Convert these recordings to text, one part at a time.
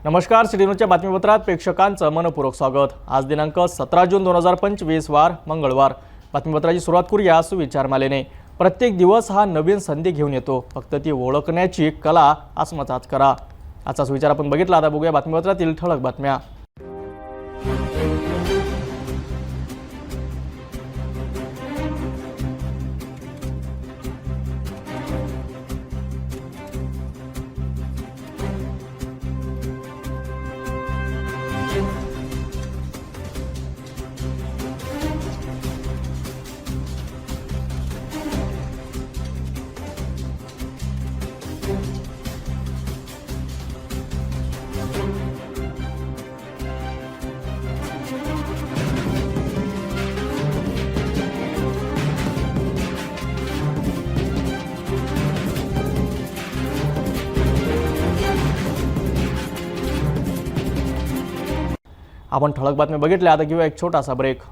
नमस्कार, सिटी न्यूजच्या बातमीपत्रात प्रेक्षकांचं मनपूर्वक स्वागत। आज दिनांक 17 जून 2025 वार मंगळवार। बातमीपत्राची सुरुवात करूया सुविचारमालेने। प्रत्येक दिवस हा नवीन संधी घेऊन येतो, फक्त ती ओळखण्याची कला आत्मसात करा। आजचा सुविचार आपण बघितला। आता बघूया बातमीपत्रातील ठळक बातम्या। आपण ठळक बातम्या बघितल्या। आता घेऊया एक छोटासा ब्रेक।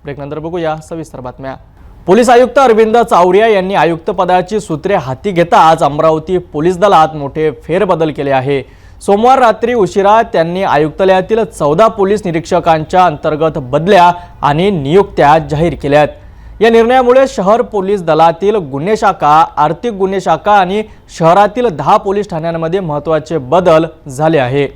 ब्रेकनंतर बघूया सविस्तर बातम्या। पोलीस आयुक्त अरविंद चावरिया यांनी आयुक्त पदाची सूत्रे हाती घेता आज अमरावती पोलीस दलात मोठे फेरबदल केले आहे। सोमवार रात्री उशिरा त्यांनी आयुक्तालयातील 14 पोलीस निरीक्षकांच्या अंतर्गत बदल्या आणि नियुक्त्या जाहीर केल्यात। या निर्णयामुळे शहर पोलीस दलातील गुन्हे शाखा, आर्थिक गुन्हे शाखा आणि शहरातील 10 पोलीस ठाण्यांमध्ये महत्त्वाचे बदल झाले आहे।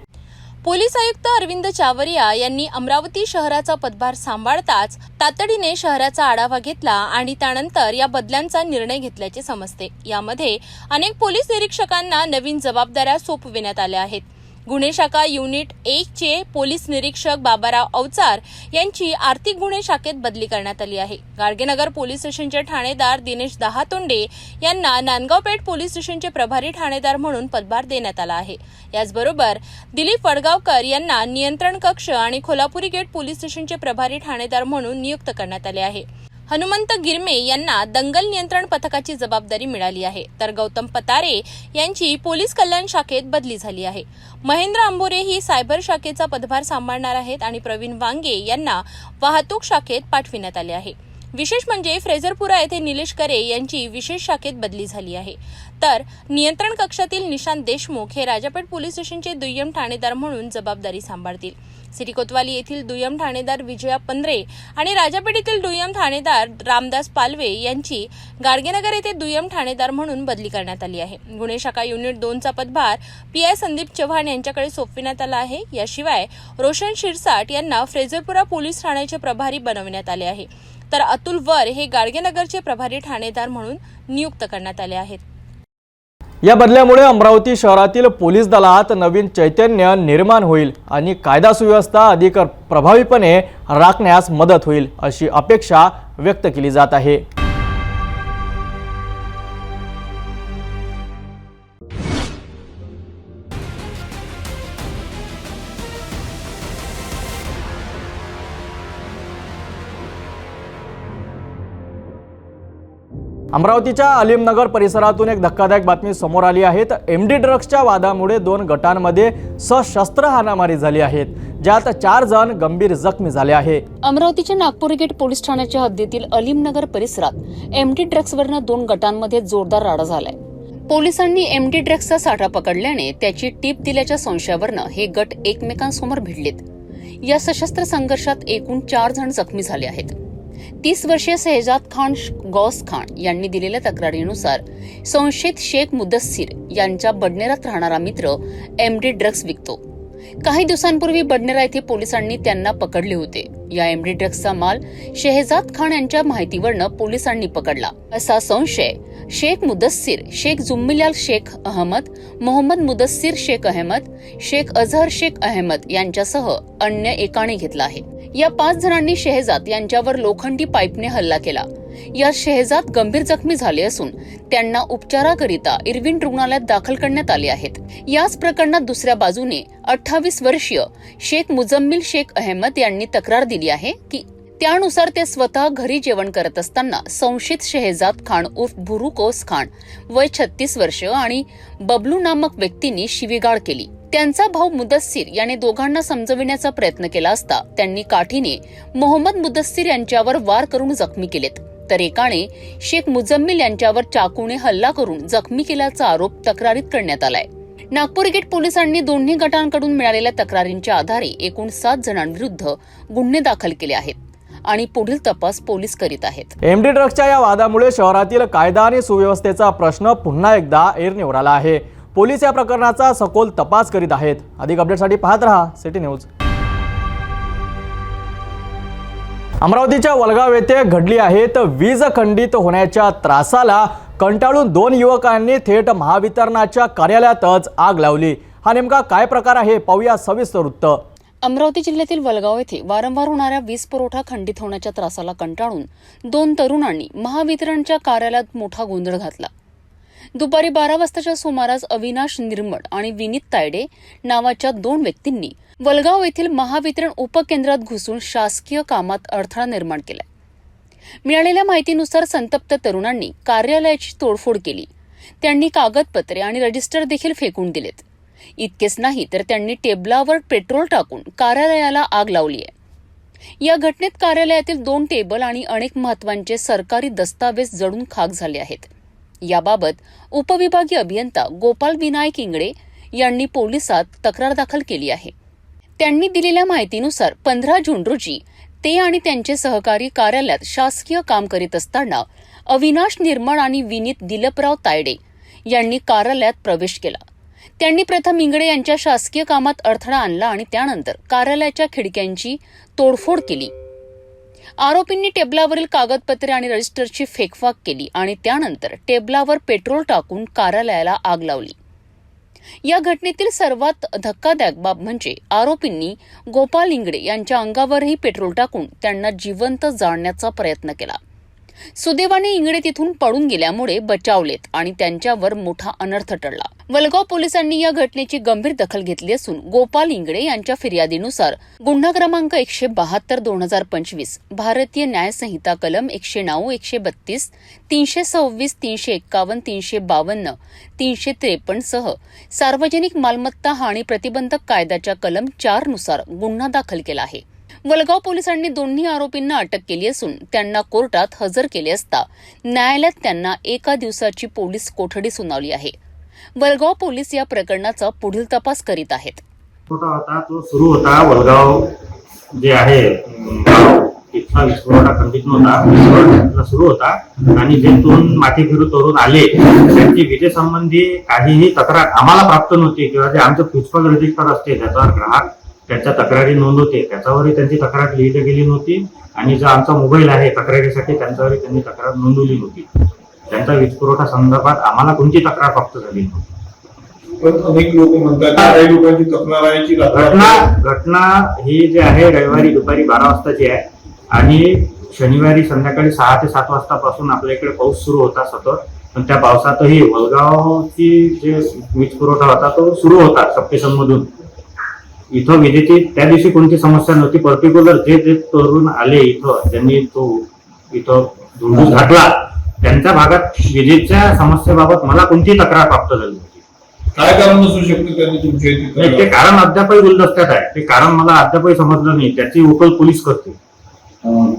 पोलीस आयुक्त अरविंद चावरिया यांनी अमरावती शहराचा पदभार सांभाळताच तातडीने शहराचा आढावा घेतला आणि त्यानंतर या बदल्यांचा निर्णय घेतल्याचे समजते। यामध्ये अनेक पोलीस निरीक्षकांना नवीन जबाबदाऱ्या सोपविण्यात आल्या आहेत। गुन्हे शाखा युनिट 1 चे पोलीस निरीक्षक बाबाराव अवचार यांची आर्थिक गुन्हे शाखेत बदली करण्यात आली आहे। गाडगेनगर पोलीस स्टेशनचे ठाणेदार दिनेश दहातोंडे यांना नांदगाव पेठ पोलीस स्टेशनचे प्रभारी ठाणेदार म्हणून पदभार देण्यात आला आहे। याचबरोबर दिलीप वडगावकर यांना नियंत्रण कक्ष आणि कोल्हापुरी गेट पोलीस स्टेशनचे प्रभारी ठाणेदार म्हणून नियुक्त करण्यात आले आहे। हनुमंत गिरमे यांना दंगल नियंत्रण पथकाची जबाबदारी मिळाली आहे, तर गौतम पतारे यांची पोलीस कल्याण शाखेत बदली झाली आहे। महेंद्र अंबोरे ही सायबर शाखेचा पदभार सांभाळणार आहेत आणि प्रवीण वांगे यांना वाहतूक शाखेत पाठविण्यात आले आहे। विशेष म्हणजे फ्रेझरपुरा येथे निलेश करे यांची विशेष शाखेत बदली झाली आहे, तर नियंत्रण कक्षातील निशांत देशमुख हे राजापेठ पोलीस स्टेशनचे दुय्यम ठाणेदार म्हणून जबाबदारी सांभाळतील। सिटी कोतवाली येथील दुय्यम ठाणेदार विजया पंधरे आणि राजापेठ येथील दुय्यम ठाणेदार रामदास पालवे यांची गाडगेनगर येथे दुय्यम ठाणेदार म्हणून बदली करण्यात आली आहे। गुन्हे शाखा युनिट 2 चा पदभार पीआय संदीप चव्हाण यांच्याकडे सोपविण्यात आला आहे। याशिवाय रोशन शिरसाट यांना फ्रेझरपुरा पोलीस ठाण्याचे प्रभारी बनवण्यात आले आहे, तर अतुल वर हे गाडगेनगरचे प्रभारी ठाणेदार म्हणून नियुक्त करण्यात आले आहेत। या बदल्यामुळे अमरावती शहरातील पोलीस दलात नवीन चैतन्य निर्माण होईल आणि कायदा सुव्यवस्था अधिक प्रभावीपणे राखण्यास मदत होईल अशी अपेक्षा व्यक्त केली जात आहे। अमरावतीच्या अलीमनगर परिसरातून एक धक्कादायक बातमी समोर आली आहे। एमडी ड्रग्सच्या वादामुळे 2 गटांमध्ये सशस्त्र हाणामारी झाली आहे, ज्यात 4 जण गंभीर जखमी झाले आहे। अमरावतीच्या नागपूर गेट पोलीस ठाण्याच्या हद्दीतील अलीमनगर परिसरात एमडी ड्रग्सवरनं 2 गटांमध्ये जोरदार राडा झालाय। पोलिसांनी एमडी ड्रग्सचा साठा पकडल्याने त्याची टीप दिल्याच्या संशयावरनं हे गट एकमेकांसमोर भिडलेत। या सशस्त्र संघर्षात एकूण 4 जण जखमी झाले आहेत। 30 वर्षीय शहजाद खान गौस खान यांनी दिलेल्या तक्रारीनुसार संशयित शेख मुदस्सीर यांच्या बडनेरात राहणारा मित्र एमडी ड्रग्स विकतो। काही दिवसांपूर्वी बडनेरा येथे पोलिसांनी त्यांना पकडले होते। या एमडी ड्रग्सचा माल शहजाद खान यांच्या माहितीवरनं पोलिसांनी पकडला असा संशय शेख मुदस्सीर, शेख जुम्मिलाल शेख अहमद, मोहम्मद मुदस्सीर शेख अहमद, शेख अझहर शेख अहमद यांच्यासह अन्य एकाने घेतला आहे। या 5 जणांनी शहजाद यांच्यावर लोखंडी पाईपने हल्ला केला। यात शेहजाद गंभीर जखमी झाले असून त्यांना उपचाराकरिता इरविन रुग्णालयात दाखल करण्यात आले आहेत. याच प्रकरणात दुसऱ्या बाजूने 28 वर्षीय शेख मुजम्मिल शेख अहमद यांनी तक्रार दिली आहे की त्यानुसार ते स्वतः घरी जेवण करत असताना संशयित शेहजाद खान उर्फ बुरुकोस खान वय 36 वर्ष आणि बबलू नामक व्यक्तींनी शिवीगाळ केली. त्यांचा भाऊ मुदस्सीर याने दोघांना समजविण्याचा प्रयत्न केला असता त्यांनी काठीने मोहम्मद मुदस्सीर यांच्यावर वार करून जखमी केलेत, तर एकाने शेख मुजम्मिल यांच्यावर चाकूने हल्ला करून जखमी केल्याचा आरोप तक्रारीत करण्यात आलाय. नागपूर गेट पोलिसांनी दोन्ही गटांकडून मिळालेल्या तक्रारींच्या आधारे एकूण 7 जणांविरुद्ध गुन्हे दाखल केले आहेत आणि पुढील तपास पोलीस करीत आहेत. एमडी ड्रग्सच्या या वादामुळे शहरातील कायदा आणि सुव्यवस्थेचा प्रश्न पुन्हा एकदा ऐरणीवर आला आहे. पोलीस या प्रकरणाचा सखोल तपास करीत आहेत. अधिक अपडेटसाठी पाहत रहा सिटी न्यूज. अमरावतीच्या वलगाव येथे घडली आहे तर वीज खंडित होण्याच्या त्रासाला कंटाळून 2 युवकांनी थेट महावितरणाच्या कार्यालयातच आग लावली. हा नेमका काय प्रकार आहे पाहूया सविस्तर वृत्त. अमरावती जिल्ह्यातील वलगाव येथे वारंवार होणाऱ्या वीज पुरवठा खंडित होण्याच्या त्रासाला कंटाळून 2 तरुणांनी महावितरणच्या कार्यालयात मोठा गोंधळ घातला. दुपारी 12 वाजताच्या सुमारास अविनाश निर्मळ आणि विनीत तायडे नावाच्या 2 व्यक्तींनी वलगाव येथील महावितरण उपकेंद्रात घुसून शासकीय कामात अडथळा निर्माण केला. मिळालेल्या माहितीनुसार संतप्त तरुणांनी कार्यालयाची तोडफोड केली. त्यांनी कागदपत्रे आणि रजिस्टर देखील फेकून दिलेत. इतकेच नाही तर त्यांनी टेबलावर पेट्रोल टाकून कार्यालयाला आग लावली आहे. या घटनेत कार्यालयातील 2 टेबल आणि अनेक महत्त्वाचे सरकारी दस्तावेज जळून खाक झाले आहेत. याबाबत उपविभागीय अभियंता गोपाल विनायक इंगडे यांनी पोलिसात तक्रार दाखल केली आहे. त्यांनी दिलेल्या माहितीनुसार 15 जून रोजी ते आणि त्यांचे सहकारी कार्यालयात शासकीय काम करीत असताना अविनाश निर्मळ आणि विनीत दिलीपराव तायडे यांनी कार्यालयात प्रवेश केला. त्यांनी प्रथम इंगडे यांच्या शासकीय कामात अडथळा आणला आणि त्यानंतर कार्यालयाच्या खिडक्यांची तोडफोड केली. आरोपींनी टेबलावरील कागदपत्रे आणि रजिस्टरची फेकफाक केली आणि त्यानंतर टेबलावर पेट्रोल टाकून कार्यालयाला आग लावली. या घटनेतील सर्वात धक्कादायक बाब म्हणजे आरोपींनी गोपाल इंगडे यांच्या अंगावरही पेट्रोल टाकून त्यांना जिवंत जाळण्याचा प्रयत्न केला. सुदैवाने इंगडे तिथून पळून गेल्यामुळे बचावलेत आणि त्यांच्यावर मोठा अनर्थ टळला. वलगाव पोलिसांनी या घटनेची गंभीर दखल घेतली असून गोपाल इंगडे यांच्या फिर्यादीनुसार गुन्हा क्रमांक 172/2025 भारतीय न्याय संहिता कलम 109, 132, 326, 351, 352, 353 सह सार्वजनिक मालमत्ता हानी प्रतिबंधक कायद्याच्या कलम 4 नुसार गुन्हा दाखल केला आहे. वलगाव पोलिसांनी दोन्ही आरोपींना अटक केली असून त्यांना कोर्टात हजर केले असता न्यायालयात त्यांना 1 दिवसाची पोलीस कोठडी सुनावली आहे. वलगाव पोलीस या प्रकरणाचा पुढील तपास करीत आहेत. होता तो सुरू होता वलगाव जे आहे इथला विस्फोटा खंडित नव्हता सुरू होता आणि जे 2 माती फिरू तरुण आले त्यांची विजेसंबंधी काहीही तक्रार आम्हाला प्राप्त नव्हती किंवा जे आमचं प्रिन्सिपल रजिस्टर असते त्याच्यावर ग्राहक त्यांच्या तक्रारी नोंदवते त्याच्यावरही त्यांची तक्रार लिहिली गेली नव्हती आणि जो आमचा मोबाईल आहे तक्रारीसाठी त्यांच्यावरही त्यांनी तक्रार नोंदवली नव्हती. त्यांचा वीज पुरवठा संदर्भात आम्हाला कोणती तक्रार प्राप्त झाली नव्हती. पण अनेक लोक म्हणतात काही लोकांची तक्रार आहे की घटना ही जी आहे रविवारी दुपारी 12 वाजताची आहे आणि शनिवारी संध्याकाळी 6 ते 7 वाजतापासून आपल्या इकडे पाऊस सुरू होता सतत. पण त्या पावसातही वलगावची जे वीज पुरवठा होता तो सुरू होता सबस्टेशन मधून. इथं विजेची त्या दिवशी कोणती समस्या नव्हती. पर्टिक्युलर जे तरुण आले इथं त्यांनी तो इथं धुडूस घातला त्यांच्या भागात विजेच्या समस्येबाबत मला कोणती तक्रार प्राप्त झाली नव्हती. काय कारण असू शकतं त्यांनी तुमच्या ते कारण अद्यापही गुलदस्त्यात आहे. ते कारण मला अद्यापही समजलं नाही. त्याची उकल पोलीस करते.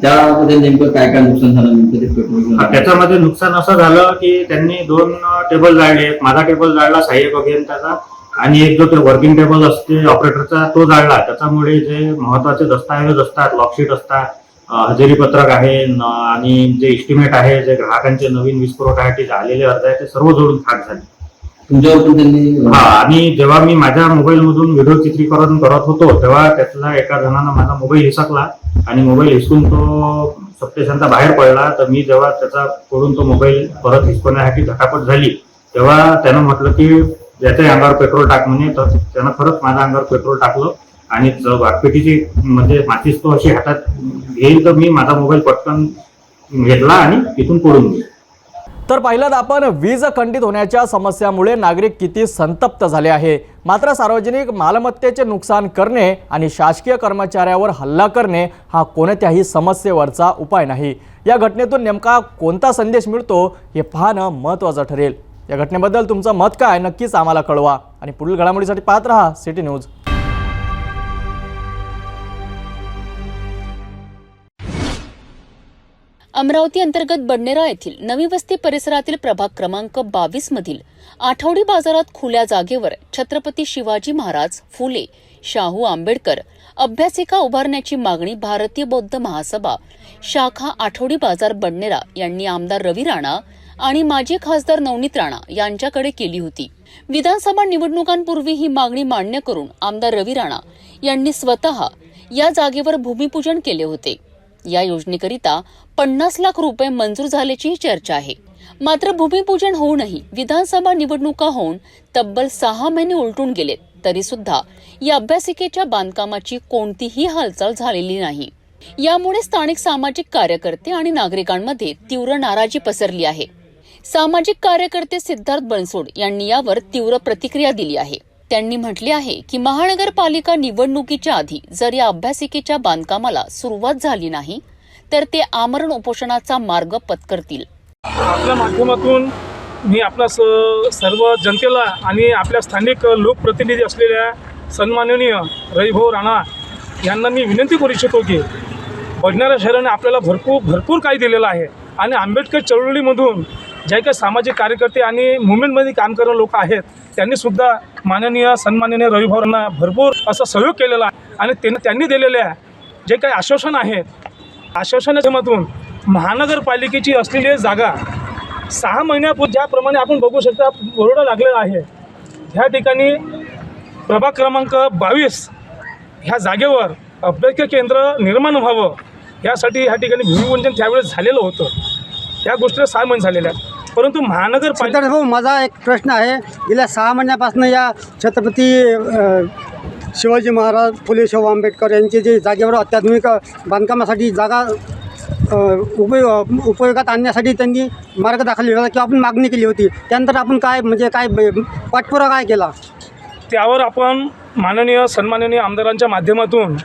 त्यामध्ये नेमकं काय काय नुकसान झालं नेमकं ते पेट्रोल त्याच्यामध्ये नुकसान असं झालं की त्यांनी 2 टेबल जाळले. माझा टेबल जाळला सहाय्यक अभियंत्याचा आणि एक जो वर्किंग टेबल असते ऑपरेटरचा तो जाळला. त्याच्यामुळे जे महत्वाचे दस्तावेज असतात लॉकशीट असतात हजेरी पत्रक आहे आणि जे इस्टिमेट आहे जे ग्राहकांचे नवीन वीज पुरवठ्यासाठी झालेले अर्ज आहे ते सर्व जोडून खाक झाले तुमच्यावर पण त्यांनी. आणि जेव्हा मी माझ्या मोबाईल मधून व्हिडिओ चित्रीकरण करत होतो तेव्हा त्यातला एका जणांना माझा मोबाईल हिसकला आणि मोबाईल हिसकून तो सबस्टेशनचा बाहेर पडला. तर मी जेव्हा त्याच्याकडून तो मोबाईल परत हिसकवण्यासाठी झटापट झाली तेव्हा त्यानं म्हटलं की ज्याच्या अंगावर पेट्रोल टाक म्हणे. तर त्यानं खरंच माझ्या अंगावर पेट्रोल टाकलं आणि वाघपेटीची म्हणजे माचीस तो अशी हातात घेईल तर मी माझा मोबाईल पटकन घेतला आणि तिथून पडून गेला. तर पाहिलं आपण वीज खंडित होण्याच्या समस्यामुळे नागरिक किती संतप्त झाले आहे. मात्र सार्वजनिक मालमत्तेचे नुकसान करणे आणि शासकीय कर्मचाऱ्यावर हल्ला करणे हा कोणत्याही समस्येवरचा उपाय नाही. या घटनेतून नेमका कोणता संदेश मिळतो हे पाहणं महत्त्वाचं ठरेल. या घटनेबद्दल तुमचं मत काय नक्कीच आम्हाला कळवा आणि पुढील घडामोडीसाठी पाहत रहा सिटी न्यूज. अमरावती अंतर्गत बडनेरा येथील नवी वस्ती परिसरातील प्रभाग क्रमांक 22 मधील आठवडी बाजारात खुल्या जागेवर छत्रपती शिवाजी महाराज, फुले, शाहू आंबेडकर अभ्यासिका उभारण्याची मागणी भारतीय बौद्ध महासभा शाखा आठवडी बाजार बडनेरा यांनी आमदार रवी राणा आणि माजी खासदार नवनीत राणा यांच्याकडे केली होती. विधानसभा निवडणुकांपूर्वी ही मागणी मान्य करून आमदार रवी राणा यांनी स्वतः या जागेवर भूमिपूजन केले होते. या योजनेकरिता 50 लाख रुपये मंजूर झाल्याची चर्चा आहे. मात्र भूमिपूजन होऊनही विधानसभा निवडणुका होऊन तब्बल 6 महिने उलटून गेलेत तरी सुद्धा या अभ्यासिकेच्या बांधकामाची कोणतीही हालचाल झालेली नाही. यामुळे स्थानिक सामाजिक कार्यकर्ते आणि नागरिकांमध्ये तीव्र नाराजी पसरली आहे. सामाजिक कार्यकर्ते सिद्धार्थ बनसोड यांनी यावर तीव्र प्रतिक्रिया दिली आहे. त्यांनी म्हटले आहे की महानगरपालिका निवडणुकीच्या आधी जर या अभ्यासिकेच्या बांधकामाला सुरुवात झाली नाही तर ते आमरण उपोषणाचा मार्ग पत्करतील. आपल्या माध्यमातून मी आपल्या सर्व जनतेला आणि आपल्या स्थानिक लोकप्रतिनिधी असलेल्या सन्माननीय रविभाऊ राणा यांना मी विनंती करू इच्छितो की बडनेरा शहराने आपल्याला भरपूर काही दिलेलं आहे आणि आंबेडकर चळवळीमधून जे काही सामाजिक कार्यकर्ते आणि मुवमेंटमध्ये काम करणारे लोक आहेत त्यांनीसुद्धा सन्माननीय रविभाऊंना भरपूर असा सहयोग केलेला आहे आणि त्यांनी दिलेल्या जे काही आश्वासन आहेत आश्वासनाच्या माध्यमातून महानगरपालिकेची असलेली जागा 6 महिन्यापूर्वी ज्याप्रमाणे आपण बघू शकता बोर्ड लागलेला आहे. ह्या ठिकाणी प्रभाग क्रमांक 22 ह्या जागेवर अभ्यासिका केंद्र निर्माण व्हावं यासाठी ह्या ठिकाणी भूमिपूजन त्यावेळेस झालेलं होतं. या गोष्टीला 6 महिने झालेल्या आहेत. परंतु महानगरपालिका भाऊ माझा एक प्रश्न आहे. गेल्या 6 महिन्यापासून या छत्रपती शिवाजी महाराज, फुले शाहू आंबेडकर यांचे जे जागेवर अत्याधुनिक बांधकामासाठी जागा उपयोगात आणण्यासाठी त्यांनी मार्ग दाखवला होता किंवा आपण मागणी केली होती. त्यानंतर आपण काय पाठपुरावा काय केला? त्यावर आपण सन्माननीय आमदारांच्या माध्यमातून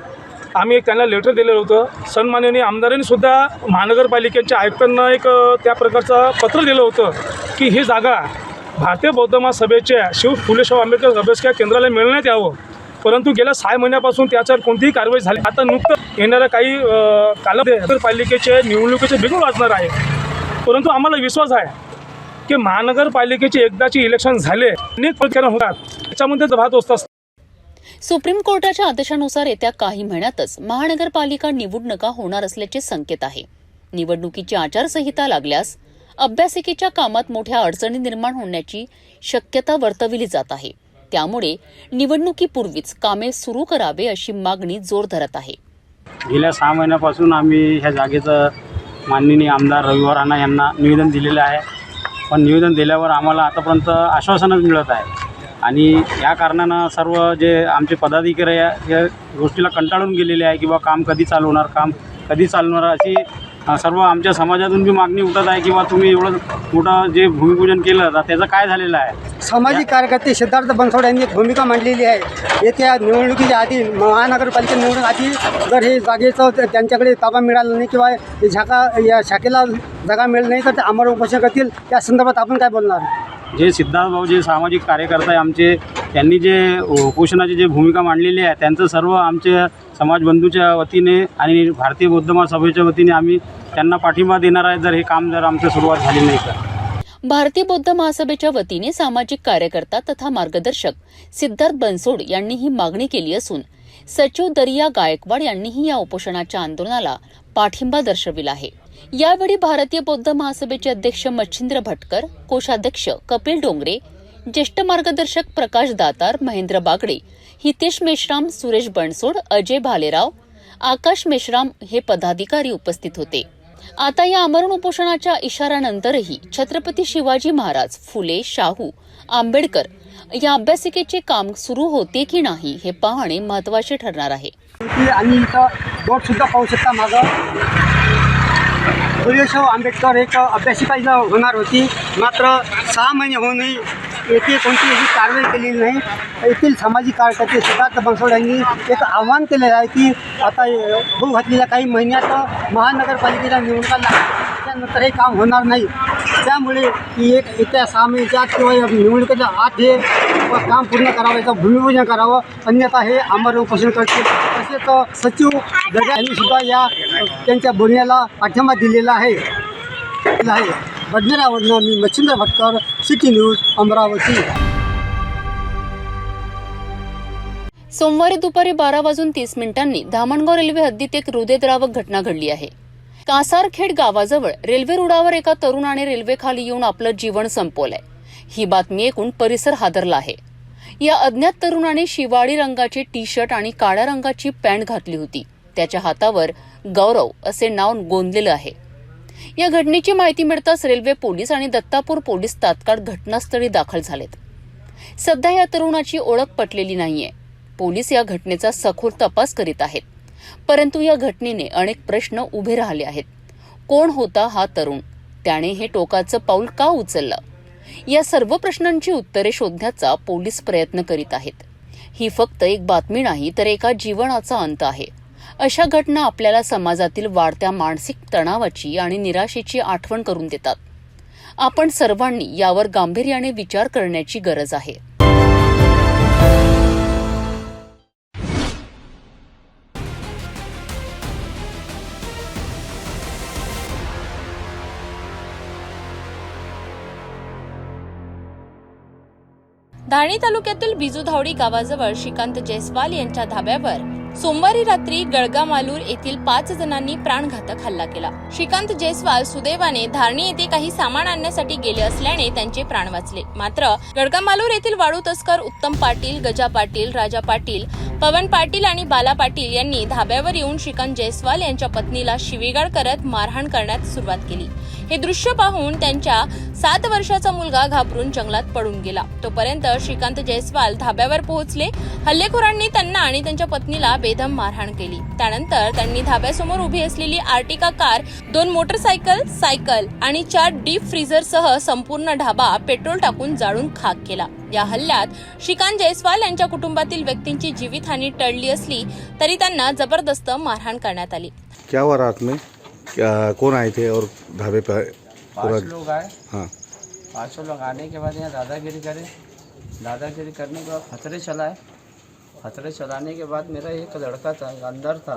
आम्ही एक त्यांना लेटर दिलेलं होतं. सन्माननीय आमदारांनीसुद्धा महानगरपालिकेच्या आयुक्तांना एक त्या प्रकारचं पत्र दिलं होतं की ही जागा भारतीय बौद्ध महासभेच्या फुले शाहू आंबेडकर अभ्यासिका केंद्राला मिळण्यात यावं. परंतु गेल्या 6 महिन्यापासून त्याच्यावर कोणतीही कारवाई झाली. आता नुकतं येणाऱ्या काही कालावधी नगरपालिकेचे निवडणुकीचे बिगुल वाजणार आहे. परंतु आम्हाला विश्वास आहे की महानगरपालिकेचे एकदाची इलेक्शन झाले अनेक प्रकरणं होतात त्याच्यामध्ये भात असतात. सुप्रीम कोर्टाच्या आदेशानुसार येत्या काही महिन्यातच महानगरपालिका निवडणुका होणार असल्याचे संकेत आहे. निवडणुकीची आचारसंहिता लागल्यास अभ्यासिकेच्या कामात मोठ्या अडचणी निर्माण होण्याची शक्यता वर्तविली जात आहे. त्यामुळे निवडणुकीपूर्वीच कामे सुरू करावे अशी मागणी जोर धरत आहे. गेल्या 6 महिन्यापासून आम्ही ह्या जागेचं माननीय आमदार रविभाऊ राणा यांना निवेदन दिलेलं आहे. पण निवेदन दिल्यावर आम्हाला आतापर्यंत आश्वासनच मिळत आहे आणि या कारणानं सर्व जे आमचे पदाधिकारी या गोष्टीला कंटाळून गेलेले आहे की बा काम कधी चालवणार अशी सर्व आमच्या समाजातून बी मागणी उठत आहे की बा तुम्ही एवढं मोठं जे भूमिपूजन केलं तर त्याचं काय झालेलं आहे. सामाजिक कार्यकर्ते सिद्धार्थ बनसोड यांनी एक भूमिका मांडलेली आहे. येत्या निवडणुकीच्या आधी महानगरपालिका निवडणूक आधी जर हे जागेचं त्यांच्याकडे ताबा मिळाला नाही किंवा या शाखेला जागा मिळाली नाही तर ते आमरण उपोषण करतील. त्या संदर्भात आपण काय बोलणार? जे सिद्धार्थ भाऊ जे सामाजिक कार्यकर्ते आहे आमचे त्यांनी जे उपोषणाची जे भूमिका मांडलेली आहे त्यांचं सर्व आमच्या समाज बंधूच्या वतीने आणि भारतीय बौद्ध महासभेच्या वतीने आम्ही त्यांना पाठिंबा देणार आहे जर हे काम आमची सुरुवात झाली नाही तर. भारतीय बौद्ध महासभेच्या वतीने सामाजिक कार्यकर्ता तथा मार्गदर्शक सिद्धार्थ बनसोड यांनी ही मागणी केली असून सचिव दरिया गायकवाड यांनीही या उपोषणाच्या आंदोलनाला पाठिंबा दर्शविला आहे. यावेळी भारतीय बौद्ध महासभेचे अध्यक्ष मच्छिंद्र भटकर, कोषाध्यक्ष कपिल डोंगरे, ज्येष्ठ मार्गदर्शक प्रकाश दातार, महेंद्र बागडे, हितेश मेश्राम, सुरेश बनसोड, अजय भालेराव, आकाश मेश्राम हे पदाधिकारी उपस्थित होते. आता या आमरण उपोषणाच्या इशाऱ्यानंतरही छत्रपती शिवाजी महाराज, फुले, शाहू, आंबेडकर या अभ्यासिकेचे काम सुरू होते की नाही हे पाहणे महत्त्वाचे ठरणार आहे. आणि इथं बोट सुद्धा पाहू शकता मागं फुलेशाह आंबेडकर एक अभ्यासिका होणार होती, मात्र 6 महिने होऊनही येथे कोणतीही कारवाई केलेली नाही. येथील सामाजिक कार्यकर्ते सिद्धार्थ बनसोड यांनी एक आव्हान केलेलं आहे की आता होऊ घातलेल्या काही महिन्यात महानगरपालिकेच्या निवडणुका लागतात, त्यानंतर हे काम होणार नाही. त्यामुळे ही एक येत्या 6 महिन्याच्या आत किंवा निवडणुकीच्या आत हे काम पूर्ण करावयाचं भूमिपूजन करावं, अन्यथा हे आमरण उपोषण करतील. तसेच सचिव गजा यांनी सुद्धा या त्यांच्या बोलण्याला पाठिंबा दिलेला आहे. बडनेरावरनं मी मच्छिंद्र भटकर, सिटी न्यूज, अमरावती. सोमवारी दुपारी 12:30 धामणगाव रेल्वे हद्दीत एक हृदयद्रावक घटना घडली आहे. कासारखेड गावाजवळ रेल्वे रुळावर एका तरुणाने रेल्वेखाली येऊन आपलं जीवन संपवलंय. ही बातमी ऐकून परिसर हादरला आहे. या अज्ञात तरुणाने शिवाळी रंगाचे टी शर्ट आणि काळ्या रंगाची पॅन्ट घातली होती. त्याच्या हातावर गौरव असे नाव गोंदलेलं आहे. या घटनेची माहिती मिळताच रेल्वे पोलीस आणि दत्तापूर पोलीस तात्काळ घटनास्थळी दाखल झालेत. सध्या या तरुणाची ओळख पटलेली नाहीये. पोलीस या घटनेचा सखोल तपास करीत आहेत. परंतु या घटनेने अनेक प्रश्न उभे राहिले आहेत. कोण होता हा तरुण? त्याने हे टोकाचं पाऊल का उचललं? या सर्व प्रश्नांची उत्तरे शोधण्याचा पोलीस प्रयत्न करीत आहेत. ही फक्त एक बातमी नाही, तर एका जीवनाचा अंत आहे. अशा घटना आपल्याला समाजातील वाढत्या मानसिक तणावाची आणि निराशेची आठवण करून देतात. आपण सर्वांनी यावर गांभीर्याने विचार करण्याची गरज आहे. धारणी तालुक्यातील बिजुधावडी गावाजवळ श्रीकांत जयस्वाल यांच्या धाब्यावर सोमवारी रात्री गळगामालूर येथील 5 जणांनी प्राणघातक हल्ला केला. श्रीकांत जयस्वाल सुदैवाने धारणी येथे काही सामान आणण्यासाठी गेले असल्याने त्यांचे प्राण वाचले. मात्र गळगामालूर येथील वाळू तस्कर उत्तम पाटील, गजा पाटील, राजा पाटील, पवन पाटील आणि बाला पाटील यांनी धाब्यावर येऊन श्रीकांत जयस्वाल यांच्या पत्नीला शिवीगाळ करत मारहाण करण्यास सुरुवात केली. हे दृश्य पाहून त्यांच्या 7 वर्षाचा मुलगा घाबरून जंगलात पडून गेला. तोपर्यंत श्रीकांत जयस्वाल धाब्यावर पोहोचले. हल्लेखोरांनी त्यांना आणि त्यांच्या पत्नीला बेदम मारहाण केली. त्यानंतर त्यांनी धाब्यासमोर उभी असलेली आर्टिका कार, 2 मोटरसायकल, सायकल आणि 4 डीप फ्रीझरसह संपूर्ण ढाबा पेट्रोल टाकून जाळून खाक केला. या हल्ल्यात श्रीकांत जयस्वाल यांच्या कुटुंबातील व्यक्तींची जीवितहानी टळली असली तरी त्यांना जबरदस्त मारहाण करण्यात आली. क्या हुआ रात में? क्या कौन आए थे और ढाबे पे? 5 लोग आए. हाँ. 5 लोग आने के बाद यहाँ दादागिरी करे. दादागिरी करने के बाद खतरे चलाए. खतरे चलाने के बाद मेरा एक लड़का था, अंदर था,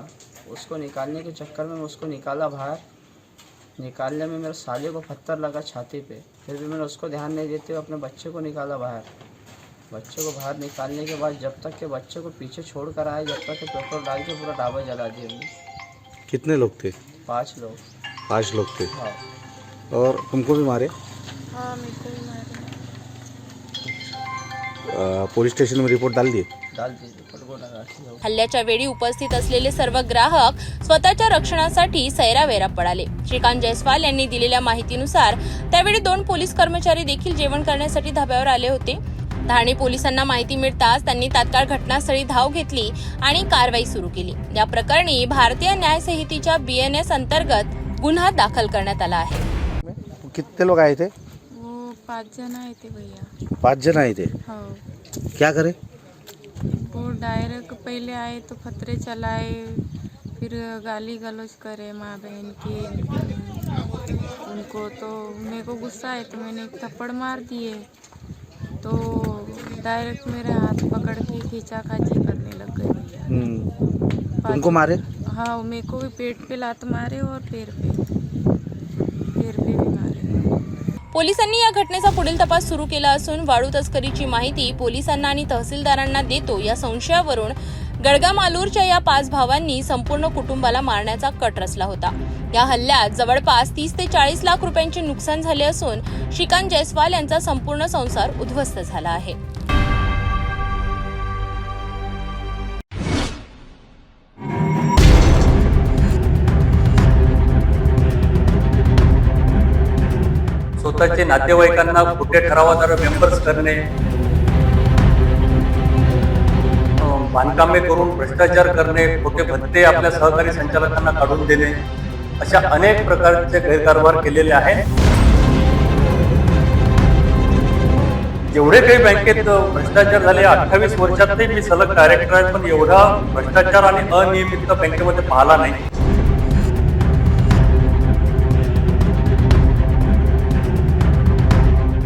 उसको निकालने के चक्कर में उसको निकाला बाहर. निकालने में मेरे साले को पत्थर लगा छाती पे. फिर भी मैंने उसको ध्यान नहीं देते हुए अपने बच्चे को निकाला बाहर. बच्चे को बाहर निकालने के बाद जब तक के बच्चे को पीछे छोड़ कर आए, जब तक के पेट्रोल डाल के पूरा ढाबा जला दिया हमने. कितने लोग थे? 5 लोग. 5 लोग थे. हाँ. और तुमको भी मारे? हाँ, मेरे को भी मारे. पुलिस स्टेशन में रिपोर्ट डाल दी? डाल दीजिए. पटगोना राखी. हल्ल्याच्या वेळी उपस्थित असलेले सर्व ग्राहक स्वतःच्या रक्षणासाठी सैरावैरा पडाले. श्रीकांत जयस्वाल यांनी दिलेल्या माहितीनुसार त्यावेळी 2 पोलीस कर्मचारी देखील जेवण करण्यासाठी धाब्यावर आले होते. धारणी पोलिसांना माहिती मिळताच त्यांनी तात्काळ घटनास्थळी धाव घेतली आणि कारवाई सुरू केली. या प्रकरणी भारतीय न्याय संहितेच्या BNS अंतर्गत गुन्हा दाखल करण्यात आला आहे. कितने लोग आए थे? वो 5 जन आए थे भैया. 5 जन आए थे. हाँ. क्या करे? वो डायरेक्ट पहले आए तो खतरे चलाए, फिर गाली गलौज करे माँ बहन की. उनको तो मेरे को गुस्सा आया तो मैंने एक थप्पड़ मार दिए. तो डायरेक्ट मेरे हाथ पकड़ के खींचाखाची करने लग गए भैया. तुमको मारे? हाँ, मेरे को भी पेट पे लात मारे और पैर पे भी मारे. पोलिसांनी या घटनेचा पुढील तपास सुरू केला असून वाळू तस्करीची माहिती पोलिसांना आणि तहसीलदारांना देतो या संशयावरून गळगामालूरच्या या 5 भावांनी संपूर्ण कुटुंबाला मारण्याचा कट रचला होता. या हल्ल्यात जवळपास 30 ते 40 लाख रुपयांचे नुकसान झाले असून श्रीकांत जयस्वाल यांचा संपूर्ण संसार उद्ध्वस्त झाला आहे. स्वतःचे नातेवाईकांना खोटे ठरावाद्वारे मेंबर्स करणे, बांधकामे करून भ्रष्टाचार करणे, खोटे भत्ते आपल्या सहकारी संचालकांना काढून देणे, अशा अनेक प्रकारचे गैरकारभार केलेले आहेत. जेवढे काही बँकेत भ्रष्टाचार झाले 28 वर्षातही मी सलग डायरेक्टर आहे, पण एवढा भ्रष्टाचार आणि अनियमितता बँकेमध्ये पाहिला नाही.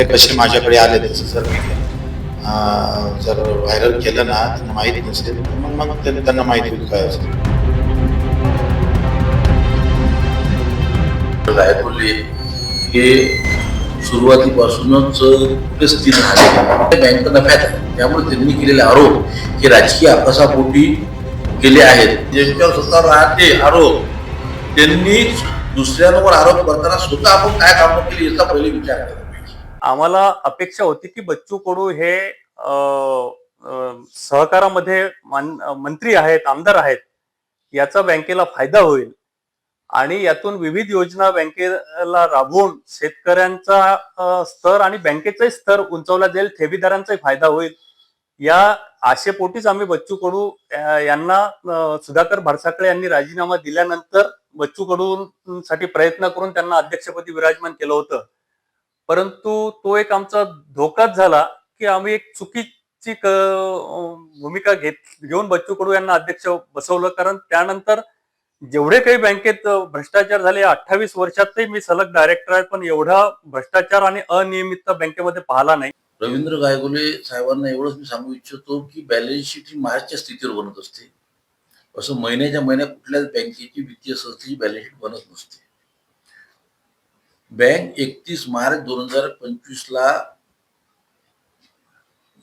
कसे माझ्याकडे आले त्याचं जर मी जर व्हायरल केलं ना, त्यांना माहिती नसेल मग त्यांना माहिती होईल काय असेल. बोलले की सुरुवातीपासूनच कुठे स्थिर झाले बँक नफ्यात आहे, त्यामुळे त्यांनी केलेले आरोप हे राजकीय अभ्यासापोटी केले आहेत. ज्यांच्यावर स्वतः राहते आरोप त्यांनी दुसऱ्यांवर आरोप करताना स्वतः आपण काय कामं केली याचा पहिले विचार केला. आम्हाला अपेक्षा होती की बच्चू कडू हे सहकारामध्ये मंत्री आहेत, आमदार आहेत, याचा बँकेला फायदा होईल आणि यातून विविध योजना बँकेला राबवून शेतकऱ्यांचा स्तर आणि बँकेचाही स्तर उंचावला जाईल, ठेवीदारांचाही फायदा होईल. या आशेपोटीच आम्ही बच्चू कडू यांना सुधाकर भाडसाकळे यांनी राजीनामा दिल्यानंतर बच्चू कडू साठी प्रयत्न करून त्यांना अध्यक्षपदी विराजमान केलं होतं. परंतु तो एक आमचा धोकाच झाला की आम्ही एक चुकीची भूमिका घेऊन बच्चू कडू यांना अध्यक्ष बसवलं. कारण त्यानंतर जेवढे काही बँकेत भ्रष्टाचार झाले 28 वर्षातही मी सलग डायरेक्टर आहे, पण एवढा भ्रष्टाचार आणि अनियमितता बँकेमध्ये पाहिला नाही. रवींद्र गायगुले साहेबांना एवढंच मी सांगू इच्छितो की बॅलन्स शीट ही मार्चच्या स्थितीवर बनत असते. असं महिन्याच्या महिन्यात कुठल्याच बँकेची वित्तीय संस्थेची बॅलन्स शीट बनत नसते. बँक 31 मार्च 2025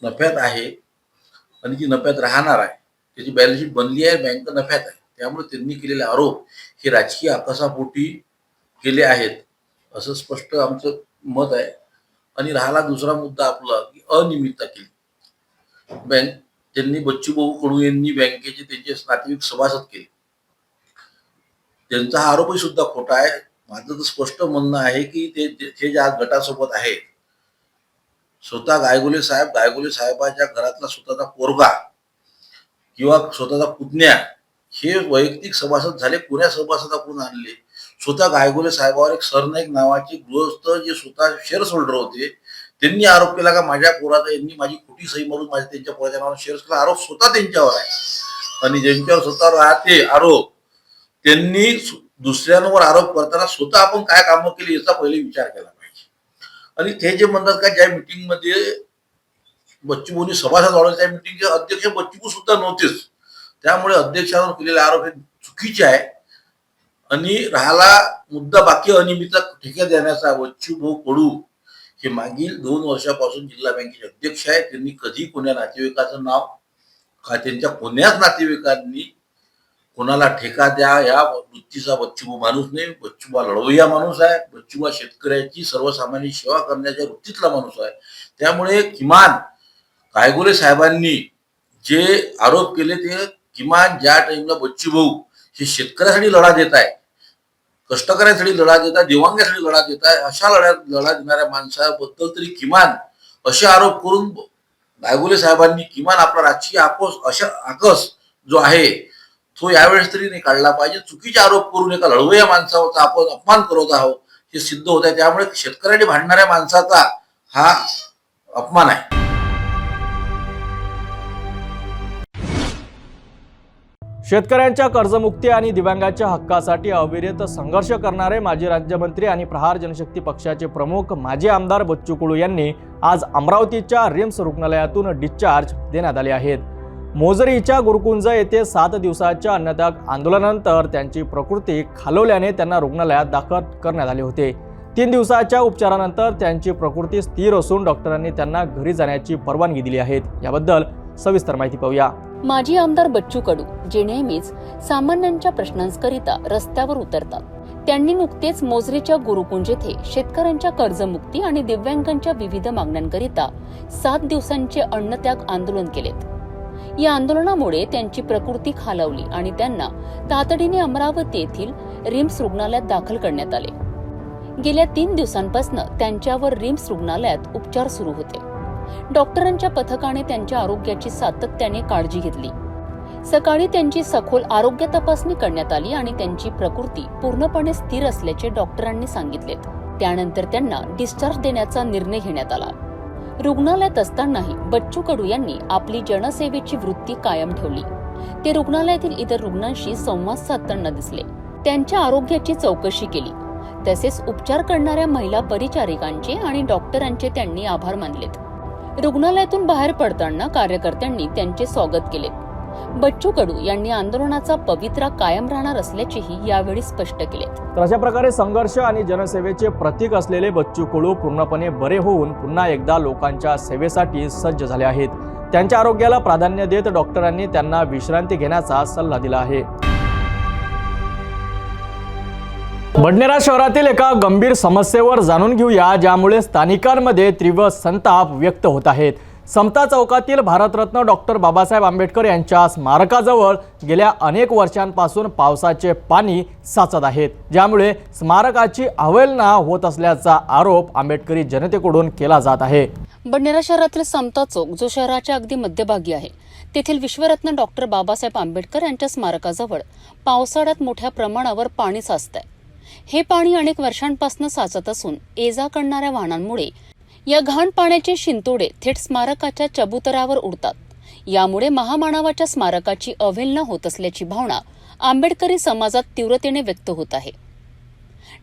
नफ्यात आहे आणि ती नफ्यात राहणार आहे. त्याची बॅलन्स शीट बनली आहे, बँक नफ्यात आहे. त्यामुळे त्यांनी केलेले आरोप हे राजकीय आकसापोटी केले आहेत असं स्पष्ट आमचं मत आहे. आणि राहिला दुसरा मुद्दा आपला की अनियमितता केली. बँक त्यांनी बच्चूभाऊ कडू यांनी बँकेचे त्यांचे नातेवाईक सभासद केले. त्यांचा हा आरोपही सुद्धा खोटा आहे. माझं तर स्पष्ट म्हणणं आहे की ते ज्या गटासोबत आहे, स्वतः गायगुले साहेबाच्या घरातला स्वतःचा पोरगा किंवा स्वतःचा पुतण्या हे वैयक्तिक सभासद झाले. पुण्या सभासदाकडून आणले. स्वतः गायगुले साहेबावर एक सरनाईक नावाचे गृहस्थ जे स्वतः शेअर्स होल्डर होते, त्यांनी आरोप केला का माझ्या पोराचा यांनी माझी खोटी सही मारून माझ्या त्यांच्या पोराच्या नावाने शेअर्स केला. आरोप स्वतः त्यांच्यावर आहे. आणि ज्यांच्यावर स्वतः राहते आरोप त्यांनी दुसऱ्यांवर आरोप करताना स्वतः आपण काय कामं केली याचा पहिले विचार केला पाहिजे. आणि ते जे म्हणतात का ज्या मिटिंगमध्ये बच्चूभाऊंनी सभासद वाढवले त्या मिटिंगचे अध्यक्ष बच्चूभाऊ सुद्धा नव्हतेच. त्यामुळे अध्यक्षांवर केलेले आरोप हे चुकीचे आहे. आणि राहिला मुद्दा बाकी अनियमितता ठेका देण्याचा, बच्चूभाऊ कडू हे मागील 2 वर्षापासून जिल्हा बँकेचे अध्यक्ष आहेत. त्यांनी कधी कोण्या नातेवाईकाचं नाव का त्यांच्या कोण्याच नातेवाईकांनी कोणाला ठेका द्या या वृत्तीचा बच्चूभाऊ माणूस नाही. बच्चूभाऊ लढवय्या माणूस आहे. बच्चूभाऊ शेतकऱ्याची सर्वसामान्य सेवा करण्याच्या वृत्तीतला माणूस आहे. त्यामुळे किमान गायगुले साहेबांनी जे आरोप केले ते किमान ज्या टाइमला बच्चूभाऊ हे शेतकऱ्यासाठी लढा देत आहे, कष्टकऱ्यांसाठी लढा देत आहे, दिव्यांगासाठी लढा देत आहे, अशा लढा देणाऱ्या माणसाबद्दल तरी किमान असे आरोप करून गायगुले साहेबांनी किमान आपला राजकीय आकस जो आहे तो यावेळेस तरी नाही काढला पाहिजे. चुकीचे आरोप करून एका लढवय्या माणसाचा आपण अपमान करत आहोत हे सिद्ध होत आहे. त्यामुळे शेतकऱ्याने भांडणाऱ्या माणसाचा हा अपमान आहे. शेतकऱ्यांच्या कर्जमुक्ती आणि दिव्यांगाच्या हक्कासाठी अविरत संघर्ष करणारे माजी राज्यमंत्री आणि प्रहार जनशक्ती पक्षाचे प्रमुख माजी आमदार बच्चू कडू यांनी आज अमरावतीच्या रिम्स रुग्णालयातून डिस्चार्ज देण्यात आले आहेत. मोजरीच्या गुरुकुंज येथे 7 दिवसाच्या अन्नत्याग आंदोलनानंतर त्यांची प्रकृती खालवल्याने त्यांना रुग्णालयात दाखल करण्यात आले होते. 3 दिवसाच्या उपचारानंतर त्यांची प्रकृती स्थिर असून डॉक्टरांनी त्यांना घरी जाण्याची परवानगी दिली आहे. याबद्दल सविस्तर माहिती पाहूया. माजी आमदार बच्चू कडू जे नेहमीच सामान्यांच्या प्रश्नांकरिता रस्त्यावर उतरतात, त्यांनी नुकतेच मोजरीच्या गुरुकुंज येथे शेतकऱ्यांच्या कर्जमुक्ती आणि दिव्यांगांच्या विविध मागण्यांकरिता 7 दिवसांचे अन्नत्याग आंदोलन केलेत. या आंदोलनामुळे त्यांची प्रकृती खालावली आणि त्यांना तातडीने अमरावती येथील रिम्स रुग्णालयात दाखल करण्यात आले. गेल्या 3 दिवसांपासून त्यांच्यावर रिम्स रुग्णालयात उपचार सुरू होते. डॉक्टरांच्या पथकाने त्यांच्या आरोग्याची सातत्याने काळजी घेतली. सकाळी त्यांची सखोल आरोग्य तपासणी करण्यात आली आणि त्यांची प्रकृती पूर्णपणे स्थिर असल्याचे डॉक्टरांनी सांगितले. त्यानंतर त्यांना डिस्चार्ज देण्याचा निर्णय घेण्यात आला. रुग्णालयात असतानाही बच्चू कडू यांनी आपली जनसेवेची वृत्ती कायम ठेवली. ते रुग्णालयातील इतर रुग्णांशी संवाद साधताना दिसले. त्यांच्या आरोग्याची चौकशी केली. तसेच उपचार करणाऱ्या महिला परिचारिकांचे आणि डॉक्टरांचे त्यांनी आभार मानलेत. रुग्णालयातून बाहेर पडताना कार्यकर्त्यांनी त्यांचे स्वागत केले. बच्चू कडू यांनी आंदोलनाचा पवित्रा कायम राहणार असल्याचेही यावेळी स्पष्ट केले. तर अशा प्रकारे संघर्ष आणि जनसेवेचे प्रतीक असलेले बच्चू कडू पूर्णपणे बरे होऊन पुन्हा एकदा लोकांच्या सेवेसाठी सज्ज झाले आहेत. त्यांच्या आरोग्याला प्राधान्य देत डॉक्टरांनी त्यांना विश्रांती घेण्याचा सल्ला दिला आहे. बडनेरा शहरातील एका गंभीर समस्येवर जाणून घेऊया, ज्यामुळे स्थानिकांमध्ये तीव्र संताप व्यक्त होत आहेत. समता चौकातील भारतरत्न डॉक्टर बाबासाहेब आंबेडकर यांच्या स्मारकाजवळ गेल्या अनेक वर्षांपासून पावसाचे पाणी साचत आहेत, ज्यामुळे स्मारकाची अवहेलना होत असल्याचा आरोप आंबेडकरी जनतेकडून केला जात आहे. बडनेरा शहरातील समता चौक, जो शहराच्या अगदी मध्यभागी आहे, तेथील विश्वरत्न डॉक्टर बाबासाहेब आंबेडकर यांच्या स्मारकाजवळ पावसाळ्यात मोठ्या प्रमाणावर पाणी साचत आहे. हे पाणी अनेक वर्षांपासून साचत असून ये-जा करणाऱ्या वाहनांमुळे या घाण पाण्याचे शिंतोडे थेट स्मारकाच्या चबुतऱ्यावर उडतात. यामुळे महामानवाच्या स्मारकाची अवहेलना होत असल्याची भावना आंबेडकरी समाजात तीव्रतेने व्यक्त होत आहे.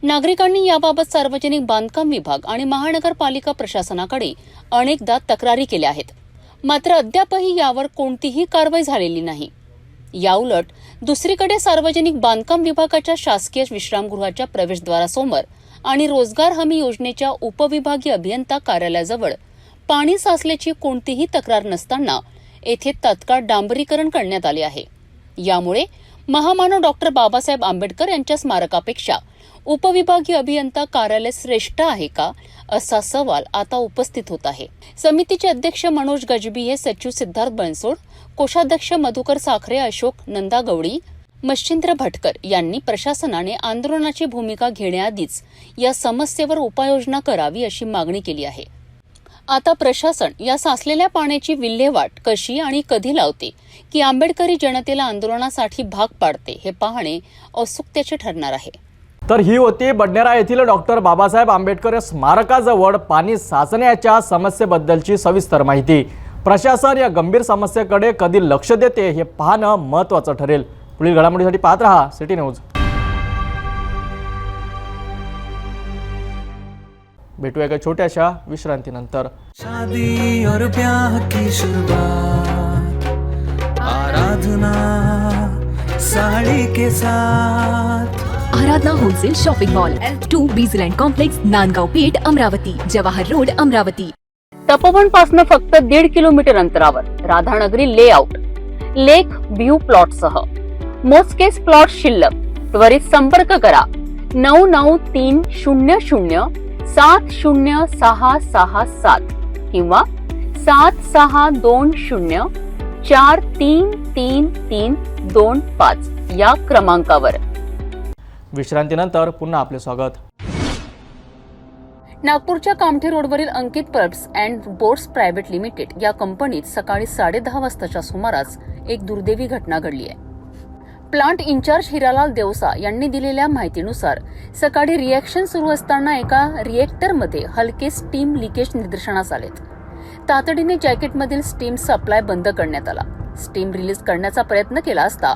नागरिकांनी याबाबत सार्वजनिक बांधकाम विभाग आणि महानगरपालिका प्रशासनाकडे अनेकदा तक्रारी केल्या आहेत, मात्र अद्यापही यावर कोणतीही कारवाई झालेली नाही. याउलट दुसरीकडे सार्वजनिक बांधकाम विभागाच्या शासकीय विश्रामगृहाच्या प्रवेशद्वारासमोर आणि रोजगार हमी योजनेच्या उपविभागीय अभियंता कार्यालयाजवळ पाणी साचल्याची कोणतीही तक्रार नसताना येथे तात्काळ डांबरीकरण करण्यात आले आहे. यामुळे महामानव डॉक्टर बाबासाहेब आंबेडकर यांच्या स्मारकापेक्षा उपविभागीय अभियंता कार्यालय श्रेष्ठ आहे का, असा सवाल आता उपस्थित होत आहे. समितीचे अध्यक्ष मनोज गजबी, सचिव सिद्धार्थ बनसोड, कोषाध्यक्ष मधुकर साखरे, अशोक नंदागौडी, मच्छिंद्र भटकर यांनी प्रशासनाने आंदोलनाची भूमिका घेण्याआधीच या समस्येवर उपाययोजना करावी अशी मागणी केली आहे. आता प्रशासन या साचलेल्या पाण्याची विल्हेवाट कशी आणि कधी लावते, की आंबेडकरी जनतेला आंदोलनासाठी भाग पाडते, हे पाहणे औत्सुक्याचे ठरणार आहे. तर ही होती बडनेरा येथील डॉक्टर बाबासाहेब आंबेडकर स्मारकाजवळ पाणी साचण्याच्या समस्येबद्दलची सविस्तर माहिती. प्रशासन या गंभीर समस्येकडे कधी लक्ष देते हे पाहणं महत्त्वाचं ठरेल. पुढील घडामोडीसाठी पाहत रहा सिटी न्यूज. भेटूया एका छोट्याशा विश्रांतीनंतर. शादी और ब्याह की शुरुआत आराधना साड़ी के साथ. Aradhana wholesale shopping mall, L2 Bijland complex, Nandgaon Peth, Amravati, Jawahar road, Amravati. Tapovan पासून फक्त 1.5 किलोमीटर अंतरावर Radhanagari layout, lake view plot सह मोजकेच प्लॉट शिल्लक. त्वरित संपर्क करा 9930707667 किंवा 7620433325 या क्रमांकावर. विश्रांतीनंतर पुन्हा आपले स्वागत. नागपूरच्या कामठी रोडवरील Ankit pulps and boats private limited या कंपनीत सकाळी 10:30 वाजताच्या सुमारास एक दुर्दैवी घटना घडली आहे. प्लांट इन्चार्ज हिरालाल देवसा यांनी दिलेल्या माहितीनुसार सकाळी रिएक्शन सुरू असताना एका रिएक्टरमध्ये हलके स्टीम लिकेज निदर्शनास आलेत. तातडीने जॅकेटमधील स्टीम सप्लाय बंद करण्यात आला. स्टीम रिलीज करण्याचा प्रयत्न केला असता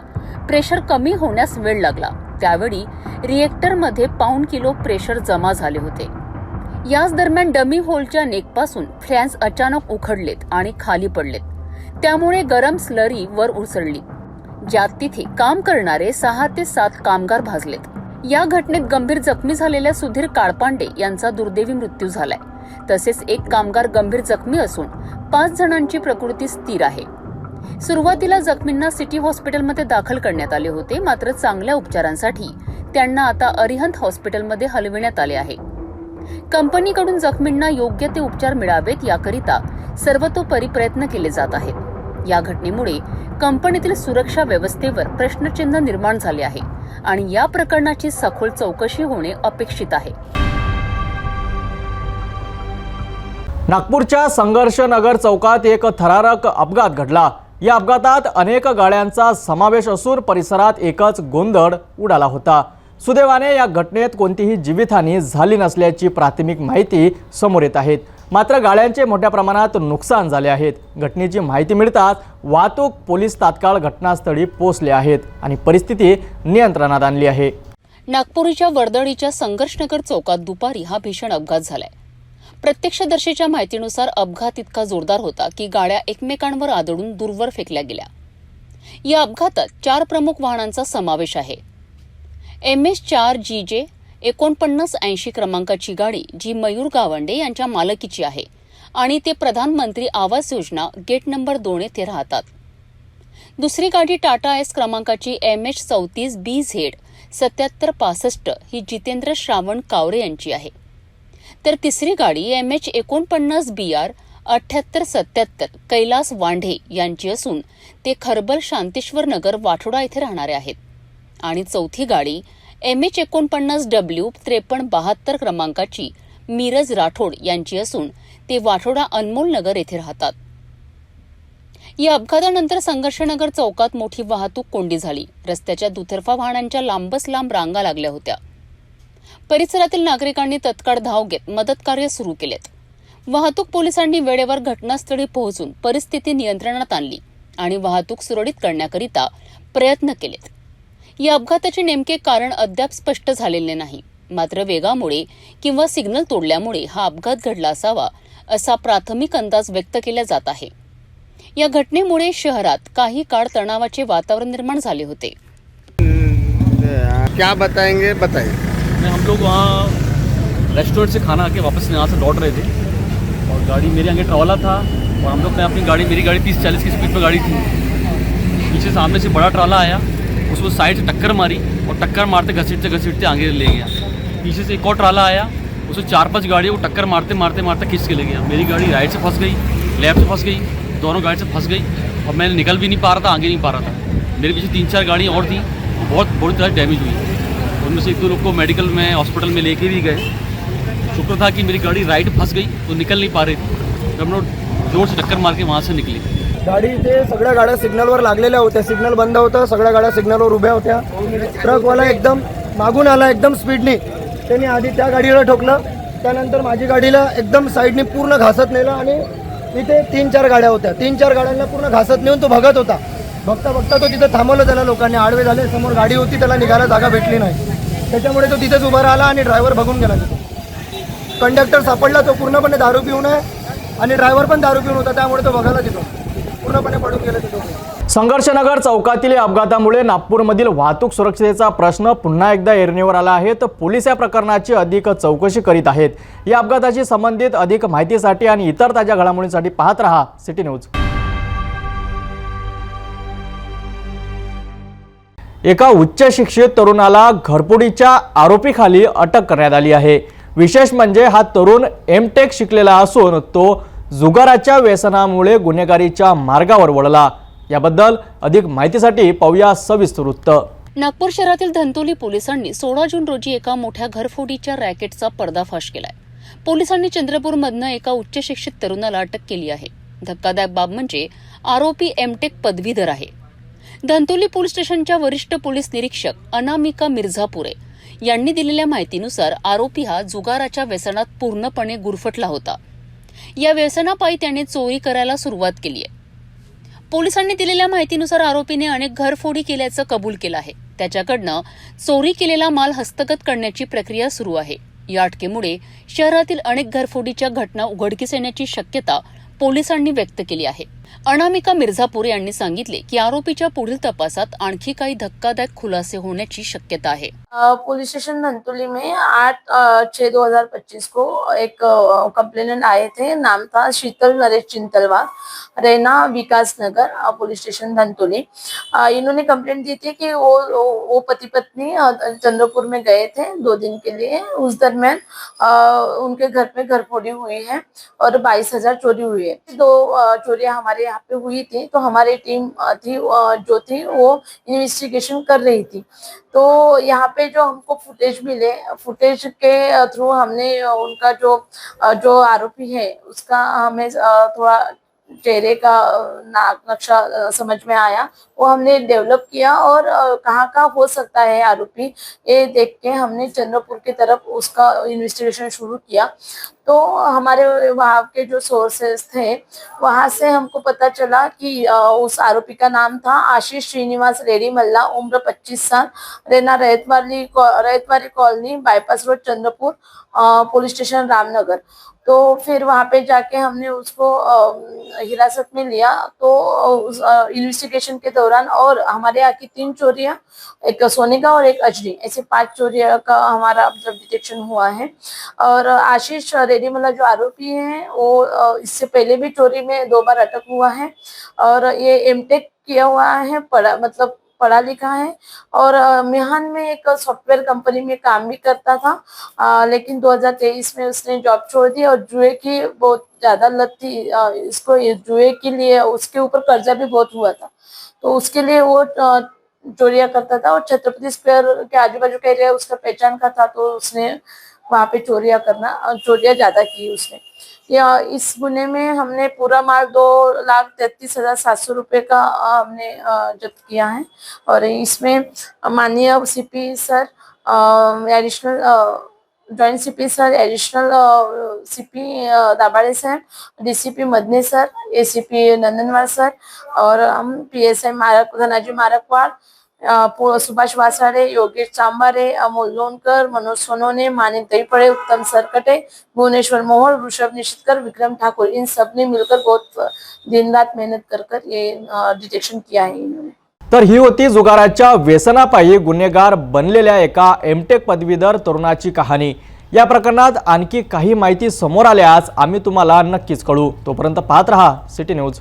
प्रेशर कमी होण्यास वेळ लागला. त्यावेळी रिएक्टरमध्ये 1.5 किलो प्रेशर जमा झाले होते. याच दरम्यान डमी होलच्या नेकपासून फ्लॅन्स अचानक उखडलेत आणि खाली पडलेत. त्यामुळे गरम स्लरी वर उसळली, ज्यात तिथे काम करणारे 6 ते 7 कामगार भाजलेत. या घटनेत गंभीर जखमी झालेल्या सुधीर काळपांडे यांचा दुर्दैवी मृत्यू झालाय. तसेच एक कामगार गंभीर जखमी असून 5 जणांची प्रकृती स्थिर आहे. सुरुवातीला जखमींना सिटी हॉस्पिटलमध्ये दाखल करण्यात आले होते, मात्र चांगल्या उपचारांसाठी त्यांना आता अरिहंत हॉस्पिटलमध्ये हलविण्यात आले आहे. कंपनीकडून जखमींना योग्य ते उपचार मिळावेत याकरिता सर्वतोपरी प्रयत्न केले जात आहेत. या घटनेमुळे कंपनीतील सुरक्षा व्यवस्थेवर प्रश्नचिन्ह निर्माण झाले आहे आणि या प्रकरणाची सखोल चौकशी होणे अपेक्षित आहे. नागपूरच्या संघर्षनगर चौकात एक थरारक अपघात घडला. या अपघातात अनेक गाड्यांचा समावेश असून परिसरात एकच गोंधळ उडाला होता। सुदैवाने या घटनेत कोणतीही जीवितहानी झाली नसल्याची प्राथमिक माहिती समोर येत आहे। मात्र गाड्यांचे मोठ्या प्रमाणात नुकसान झाले आहेत। घटनेची माहिती मिळताच वाहतूक पोलीस तात्काळ घटनास्थळी पोहोचले आहेत आणि परिस्थिती नियंत्रणात आणली आहे। नागपूरच्या वर्दळीच्या संघर्षनगर चौकात दुपारी हा भीषण अपघात झालाय। प्रत्यक्षदर्शीच्या माहितीनुसार अपघात इतका जोरदार होता की गाड्या एकमेकांवर आदळून दूरवर फेकल्या गेल्या। या अपघातात 4 प्रमुख वाहनांचा समावेश आहे। MS4GJ 4980 क्रमांकाची गाडी जी मयूर गावंडे यांच्या मालकीची आहे आणि ते प्रधानमंत्री आवास योजना गेट नंबर 2 येथे राहतात। दुसरी गाडी टाटा एस क्रमांकाची MH34BZ 7765 ही जितेंद्र श्रावण कावरे यांची आहे। तर तिसरी गाडी MH49BR 7877 कैलास वांढे यांची असून ते खरबल शांतेश्वर नगर वाठोडा येथे राहणारे आहेत। आणि चौथी गाडी MH49W 5372 क्रमांकाची मीरज राठोड यांची असून ते वाठोडा अनमोल नगर येथे राहतात। या अपघातानंतर संघर्षनगर चौकात मोठी वाहतूक कोंडी झाली। रस्त्याच्या दुतर्फा वाहनांच्या लांबच लांब रांगा लागल्या होत्या। परिसरातील नागरिकांनी तत्काळ धाव घेत मदत कार्य सुरू केलेत। वाहतूक पोलिसांनी वेळेवर घटनास्थळी पोहोचून परिस्थिती नियंत्रणात आणली आणि वाहतूक सुरळीत करण्याकरिता प्रयत्न केलेत। या अपघाताचे नेमके कारण अद्याप स्पष्ट झालेले नाही। मात्र वेगामुळे किंवा सिग्नल तोडल्यामुळे हा अपघात घडला असावा असा प्राथमिक अंदाज व्यक्त केला जात आहे। या घटनेमुळे शहरात काही काळ तणावाचे वातावरण निर्माण झाले होते। क्या बताएंगे बताइए। हम लोग वहाँ रेस्टोरेंट से खाना आके वापस यहाँ से लौट रहे थे और गाड़ी मेरे आगे ट्रॉला था और हम लोग ने अपनी गाड़ी, मेरी गाड़ी 30-40 की स्पीड पर गाड़ी थी। पीछे सामने से बड़ा ट्रॉला आया, उसको साइड से टक्कर मारी और टक्कर मारते घसीटते आगे ले गया। पीछे से एक और ट्रॉला आया, उसको 4-5 गाड़ियों को टक्कर मारते खींच के ले गया। मेरी गाड़ी राइट से फंस गई, लेफ्ट से फंस गई, दोनों गाड़ी से फंस गई और मैं निकल भी नहीं पा रहा था, आगे नहीं पा रहा था। मेरे पीछे 3-4 गाड़ियाँ और थी, बहुत बुरी तरह डैमेज हुई। उनमें से 1-2 लोग को मेडिकल में हॉस्पिटल में लेके भी गए। शुक्र था कि मेरी गाड़ी राइट फंस गई तो निकल नहीं पा रही थी। हम लोग जोर से टक्कर मार के वहाँ से निकले। गाडीचे सगळ्या गाड्या सिग्नलवर लागलेल्या होत्या, सिग्नल बंद होतं, सगळ्या गाड्या सिग्नलवर उभ्या होत्या। ट्रकवाला एकदम मागून आला एकदम स्पीडनी, त्यांनी आधी त्या गाडीला ठोकलं, त्यानंतर माझी गाडीला एकदम साईडनी पूर्ण घासत नेलं आणि इथे 3-4 गाड्या होत्या, 3-4 गाड्यांना पूर्ण घासत नेऊन तो भगत होता। बघता तो तिथे थांबवलं, त्याला लोकांनी आडवे झाले, समोर गाडी होती, त्याला निघायला जागा भेटली नाही, त्याच्यामुळे तो तिथेच उभा राहिला आणि ड्रायव्हर बघून गेला तिथे। कंडक्टर सापडला, तो पूर्णपणे दारू पिऊन आहे आणि ड्रायव्हर पण दारू पिऊन होता, त्यामुळे तो बघायला तिथं पूर्णपणे पडून गेला तिथं। संघर्षनगर चौकातील या अपघातामुळे नागपूरमधील वाहतूक सुरक्षेचा प्रश्न पुन्हा एकदा ऐरणीवर आला आहे। तर पोलीस या प्रकरणाची अधिक चौकशी करीत आहेत। या अपघाताशी संबंधित अधिक माहितीसाठी आणि इतर ताज्या घडामोडींसाठी पाहत रहा सिटी न्यूज। एका उच्च शिक्षित तरुणाला घरफोडीच्या आरोपीखाली अटक करण्यात आली आहे। विशेष म्हणजे हा तरुण M.Tech शिकलेला असून तो जुगाराच्या व्यसनामुळे गुन्हेगारीच्या मार्गावर वळला। याबद्दल अधिक माहितीसाठी पाहूया सविस्तर वृत्त। नागपूर शहरातील धंतोली पोलिसांनी 16 जून रोजी एका मोठ्या घरफोडीच्या रॅकेटचा पर्दाफाश केलाय। पोलिसांनी चंद्रपूरमधनं एका उच्च शिक्षित तरुणाला अटक केली आहे। धक्कादायक बाब म्हणजे आरोपी M.Tech पदवीधर आहे। धंतोली पोलीस स्टेशनच्या वरिष्ठ पोलीस निरीक्षक अनामिका मिर्झापुरे यांनी दिलेल्या माहितीनुसार आरोपी हा जुगाराच्या व्यसनात पूर्णपणे गुरफटला होता। या व्यसनापायी त्याने चोरी करायला सुरुवात केली आहे। पोलिसांनी दिलेल्या माहितीनुसार आरोपीने अनेक घरफोडी केल्याचं कबूल केलं आहे। त्याच्याकडनं चोरी केलेला माल हस्तगत करण्याची प्रक्रिया सुरू आहे। या अटकेमुळे शहरातील अनेक घरफोडीच्या घटना उघडकीस येण्याची शक्यता पोलिसांनी व्यक्त केली आहे। अनामिका मिर्झापुरे यांनी सांगितले की आरोपीच्या पुढील तपासात आणखी काही धक्कादायक खुलासे होण्याची शक्यता आहे। पुलिस स्टेशन धंतोली में 8/6/2025 को एक कंप्लेनेंट आए थे, नाम था शीतल नरेश चिंतलवार, रहना विकास नगर, पुलिस स्टेशन धंतोली। इन्होंने कंप्लेंट दी थी कि वो पति पत्नी चंद्रपुर में गए थे 2 दिन के लिए। उस दरमियान उनके घर में घरफोड़ी हुई है और 22,000 चोरी हुई है। 2 चोरियां हमारे यहाँ पे हुई थी, तो हमारी टीम थी जो थी वो इन्वेस्टिगेशन कर रही थी। तो यहाँ पे जो हमको फुटेज मिले, फुटेज के थ्रू हमने उनका जो आरोपी है उसका हमें थोड़ा चेहरे का नक्शा समझ में आया, वो हमने डेवलप किया और कहाँ का हो सकता है आरोपी, ये देख के हमने चंद्रपुर की तरफ उसका इन्वेस्टिगेशन शुरू किया। तो हमारे वहाँ के जो सोर्सेस थे वहाँ से हमको पता चला कि उस आरोपी का नाम था आशीष श्रीनिवास रेड्डी मल्ला, उम्र 25 साल, रहना Raitwari colony, bypass road, Chandrapur, police station Ramnagar. तो फिर वहाँ पे जाके हमने उसको हिरासत में लिया। तो उस इन्वेस्टिगेशन के दौरान और हमारे यहाँ की 3 चोरियां, एक सोने का और एक अजनी, ऐसे 5 चोरियां का हमारा डिटेक्शन हुआ है। और आशीष रेड्डी मल्ला जो आरोपी है वो इससे पहले भी चोरी में 2 बार अटक हुआ है और ये एमटेक किया हुआ है, पढ़ा लिखा है और मिहान में एक सॉफ्टवेयर कंपनी में काम भी करता था। लेकिन 2023 में उसने जॉब छोड़ दी और जुए की बहुत ज्यादा लत थी इसको, जुए के लिए उसके ऊपर कर्जा भी बहुत हुआ था, तो उसके लिए वो चोरियां करता था और छत्रपति स्क्वायर के आजू बाजू का एरिया उसका पहचान का था, तो उसने वहाँ पे चोरियां ज्यादा की उसने। या इस गुने में हमने पूरा माल 2,33,700 रुपये का हमने जब्त किया है और इसमें माननीय CP sir, additional joint CP sir, additional CP Dabhade sir, DCP Madne sir, ACP Nandanwar sir और हम पीएसआई धनाजी मारकवाड़, सुभाष वासाडे, योगेश चांबारे, अमोल लोनकर, मनोज सोनोने, मानिक दहीपड़े, उत्तम सरकटे, भुवनेश्वर मोहोळ, ऋषभ निशितकर, विक्रम ठाकुर, इन सब ने मिलकर बहुत दिन रात मेहनत कर ये डिटेक्शन किया है इन्होंने। तर ही होती जुगाराच्या व्यसनापायी गुन्हेगार बनलेल्या एका एमटेक पदवीधर तरुणाची कहाणी। या प्रकरणात आणखी काही माहिती समोर आल्यास आम्ही तुम्हाला नक्कीच कळवू। तोपर्यंत पाहत रहा सिटी न्यूज।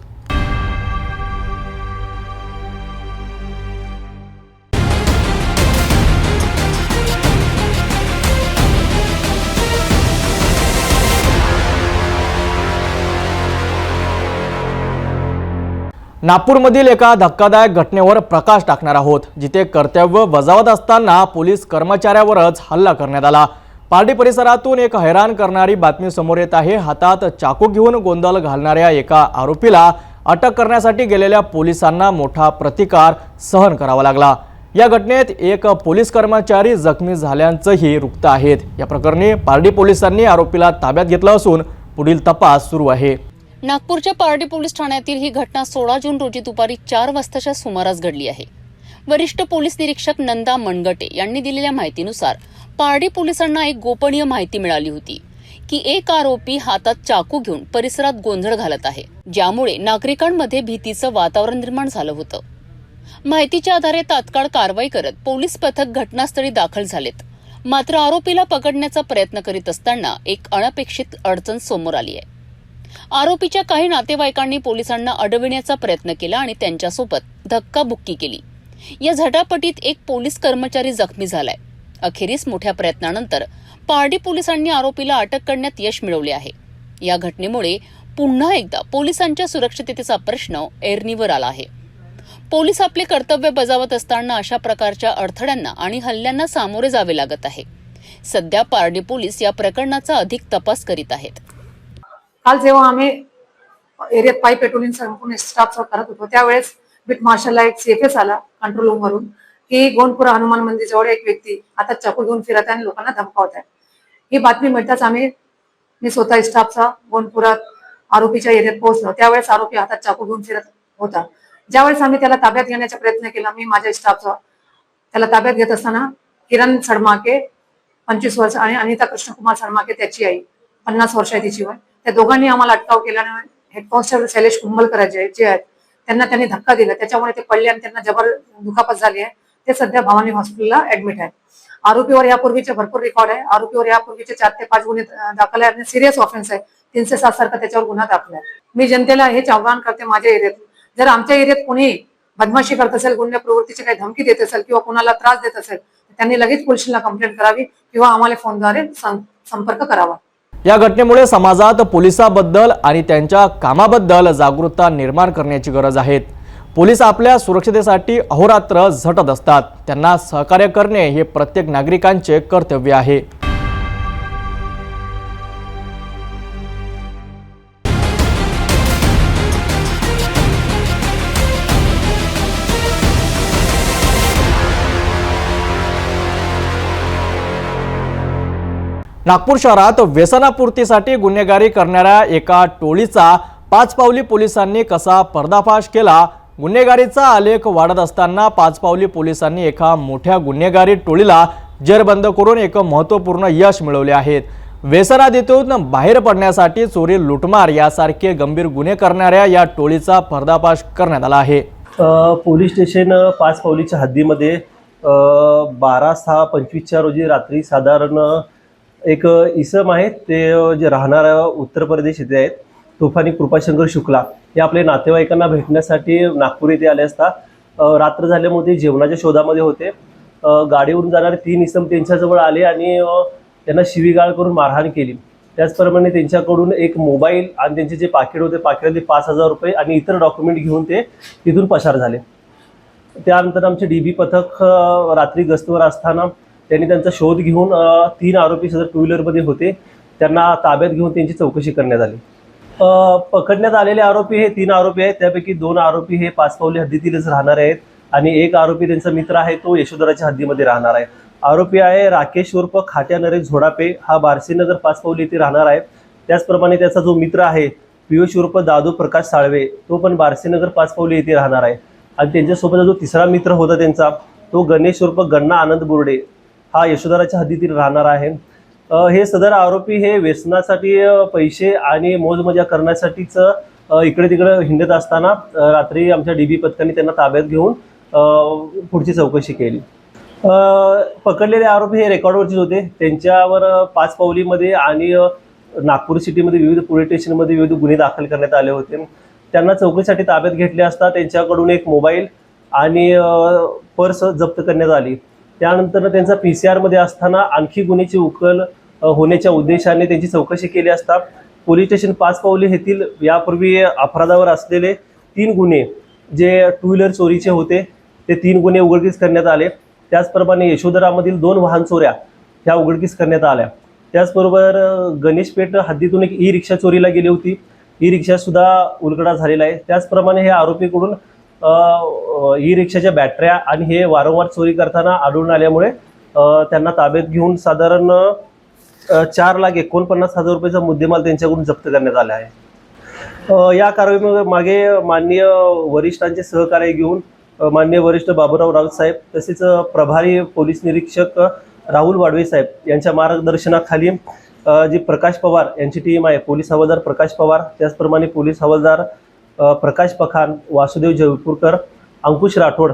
नागपूरमधील एका धक्कादायक घटनेवर प्रकाश टाकणार आहोत, जिथे कर्तव्य बजावत असताना पोलीस कर्मचाऱ्यावरच हल्ला करण्यात आला। पारडी परिसरातून एक हैराण करणारी बातमी समोर येत आहे। हातात चाकू घेऊन गोंधळ घालणाऱ्या एका आरोपीला अटक करण्यासाठी गेलेल्या पोलिसांना मोठा प्रतिकार सहन करावा लागला। या घटनेत एक पोलीस कर्मचारी जखमी झाल्याचंही वृत्त आहेत। या प्रकरणी पारडी पोलिसांनी आरोपीला ताब्यात घेतलं असून पुढील तपास सुरू आहे। नागपूरच्या पारडी पोलीस ठाण्यातील ही घटना 16 जून रोजी दुपारी 4 वाजताच्या सुमारास घडली आहे। वरिष्ठ पोलीस निरीक्षक नंदा मनगटे यांनी दिलेल्या माहितीनुसार पारडी पोलिसांना एक गोपनीय माहिती मिळाली होती की एक आरोपी हातात चाकू घेऊन परिसरात गोंधळ घालत आहे, ज्यामुळे नागरिकांमध्ये भीतीचं वातावरण निर्माण झालं होतं। माहितीच्या आधारे तात्काळ कारवाई करत पोलीस पथक घटनास्थळी दाखल झालेत। मात्र आरोपीला पकडण्याचा प्रयत्न करीत असताना एक अनपेक्षित अडचण समोर आली आहे। आरोपीच्या काही नातेवाईकांनी पोलिसांना अडविण्याचा प्रयत्न केला आणि त्यांच्यासोबत धक्काबुक्की केली। या झटापटीत एक पोलीस कर्मचारी जखमी झालाय। अखेरीस मोठ्या प्रयत्नानंतर पारडी पोलिसांनी आरोपीला अटक करण्यात यश मिळवले आहे। या घटनेमुळे पुन्हा एकदा पोलिसांच्या सुरक्षिततेचा प्रश्न ऐरणीवर आला आहे। पोलीस आपले कर्तव्य बजावत असताना अशा प्रकारच्या अडथळ्यांना आणि हल्ल्यांना सामोरे जावे लागत आहे। सध्या पारडी पोलीस या प्रकरणाचा अधिक तपास करीत आहेत। काल जेव्हा आम्ही एरियात पाईप पेट्रोलिंग संपूर्ण स्टाफ करत होतो त्यावेळेस बीट मार्शलला एक सीएफएस आला कंट्रोल रूम वरून की गोंडपुरा हनुमान मंदिर जवळ एक व्यक्ती आता चाकू घेऊन फिरत आहे आणि लोकांना धमकावत आहे। ही बातमी मिळताच मी स्वतः स्टाफचा गोंडपुरात आरोपीच्या एरियात पोहोचलो। त्यावेळेस आरोपी हातात चाकू घेऊन फिरत होता। ज्यावेळेस आम्ही त्याला ताब्यात घेण्याचा प्रयत्न केला, मी माझ्या स्टाफचा त्याला ताब्यात घेत असताना किरण सडमाके 25 वर्ष आणि अनिता कृष्णकुमार सडमाके त्याची आई 50 वर्ष आहे तिची वय, त्या दोघांनी आम्हाला अटकाव केल्याने हेड कॉन्स्टेबल शैलेश कुंभलकर जे आहेत त्यांनी धक्का दिला, त्याच्यामुळे ते पडले आणि त्यांना जबर दुखापत झाली आहे। ते सध्या भवानी हॉस्पिटलला ऍडमिट आहे। आरोपीवर यापूर्वीचे भरपूर रेकॉर्ड आहे। आरोपीवर यापूर्वीचे 4 ते 5 गुन्हे दाखल आहे आणि सिरियस ऑफेन्स आहे। 307 सारखा त्याच्यावर गुन्हा दाखल आहे। मी जनतेला हेच आवाहन करते, माझ्या एरियात जर आमच्या एरियात कोणी बदमाशी करत असेल, गुन्हे प्रवृत्तीची काही धमकी देत असेल किंवा कोणाला त्रास देत असेल, त्यांनी लगेच पोलिसांना कंप्लेंट करावी किंवा आम्हाला फोनद्वारे संपर्क करावा। या घटनेमुळे समाजात पोलिसांबद्दल आणि त्यांच्या कामाबद्दल जागरूकता निर्माण करण्याची गरज आहे। पोलीस आपल्या सुरक्षिततेसाठी अहोरात्र झटत असतात। त्यांना सहकार्य करणे हे प्रत्येक नागरिकांचे कर्तव्य आहे। नागपूर शहरात व्यसनापूर्तीसाठी गुन्हेगारी करणाऱ्या एका टोळीचा पाचपावली पोलिसांनी कसा पर्दाफाश केला। गुन्हेगारीचा आलेख वाढत असताना पाचपावली पोलिसांनी एका मोठ्या गुन्हेगारी टोळीला जेरबंद करून एक महत्त्वपूर्ण यश मिळवले आहे। व्यसनाधीतून बाहेर पडण्यासाठी चोरी, लुटमार यासारखे गंभीर गुन्हे करणाऱ्या या टोळीचा पर्दाफाश करण्यात आला आहे। पोलीस स्टेशन पाचपावलीच्या हद्दीमध्ये 12/6/25 रोजी रात्री साधारण एक इसम आहे, ते जे राहणार उत्तर प्रदेश येथे आहेत, तुफानी कृपाशंकर शुक्ला हे आपले नातेवाईकांना भेटण्यासाठी नागपूर येथे आले असता रात्र झाल्यामुळे जेवणाच्या शोधामध्ये होते। गाडीवरून जाणारे 3 इसम त्यांच्याजवळ आले आणि त्यांना शिवीगाळ करून मारहाण केली। त्याचप्रमाणे त्यांच्याकडून एक मोबाईल आणि त्यांचे जे पाकिट होते, पाकिटातले 5,000 रुपये आणि इतर डॉक्युमेंट घेऊन ते तिथून पसार झाले। त्यानंतर आमचे DB पथक रात्री गस्तीवर असताना त्यांनी त्यांचा शोध घेऊन 3 आरोपी सदर 2 व्हीलरमध्ये होते, त्यांना ताब्यात घेऊन त्यांची चौकशी करण्यात आली। पकडण्यात आलेले आरोपी हे 3 आरोपी आहेत, त्यापैकी 2 आरोपी हे पाचपावली हद्दीतीलच राहणार आहेत आणि एक आरोपी त्यांचा मित्र आहे, तो यशोधराच्या हद्दीमध्ये राहणार आहे। आरोपी आहे राकेश उर्फ खाट्या नरेश झोडापे, हा बारसीनगर पाचपावली येथे राहणार आहे। त्याचप्रमाणे त्याचा जो मित्र आहे पियुष उर्फ दादू प्रकाश साळवे, तो पण बारसीनगर पाचपावली येथे राहणार आहे। आणि त्यांच्यासोबत जो तिसरा मित्र होता त्यांचा, तो गणेश उर्फ गण्णा आनंद बुर्डे, हा यशोधराच्या हद्दीतील राहणार आहे। हे सदर आरोपी हे व्यसनासाठी पैसे आणि मोजमजा करण्यासाठीच इकडे तिकडे हिंडत असताना रात्री आमच्या DB पथकाने त्यांना ताब्यात घेऊन पुढची चौकशी केली। पकडलेले आरोपी हे रेकॉर्डवरचेच होते, त्यांच्यावर पाचपावलीमध्ये आणि नागपूर सिटीमध्ये विविध पोलीस स्टेशनमध्ये विविध गुन्हे दाखल करण्यात आले होते। त्यांना चौकशीसाठी ताब्यात घेतले असता त्यांच्याकडून एक मोबाईल आणि पर्स जप्त करण्यात आली। त्यानंतर त्यांचा PCR मध्ये असताना आणखी गुन्ह्याची उकल होण्याच्या उद्देशाने त्यांची चौकशी केली असता पोलीस स्टेशन पाचपावली येथील यापूर्वी अपराधावर असलेले 3 गुन्हे जे 2 व्हीलर चोरीचे होते, ते 3 गुन्हे उघडकीस करण्यात आले। त्याचप्रमाणे यशोधरामधील 2 वाहन चोऱ्या ह्या उघडकीस करण्यात आल्या। त्याचबरोबर गणेशपेठ हद्दीतून एक ई-रिक्षा चोरीला गेली होती, ई-रिक्षा सुद्धा उलगडा झालेला आहे। त्याचप्रमाणे हे आरोपीकडून ई-रिक्षाच्या बॅटऱ्या आणि हे वारंवार चोरी करताना आढळून आल्यामुळे त्यांना ताब्यात घेऊन साधारण 4,49,000 रुपयाचा मुद्देमाल त्यांच्याकडून जप्त करण्यात आला आहे। या कारवाई मागे माननीय वरिष्ठांचे सहकार्य घेऊन माननीय वरिष्ठ बाबूराव राऊत साहेब, तसेच प्रभारी पोलीस निरीक्षक राहुल वाडवे साहेब यांच्या मार्गदर्शनाखाली जी प्रकाश पवार यांची टीम आहे, पोलीस हवालदार प्रकाश पवार, त्याचप्रमाणे पोलीस हवालदार प्रकाश पखान, वासुदेव जयपूरकर, अंकुश राठोड,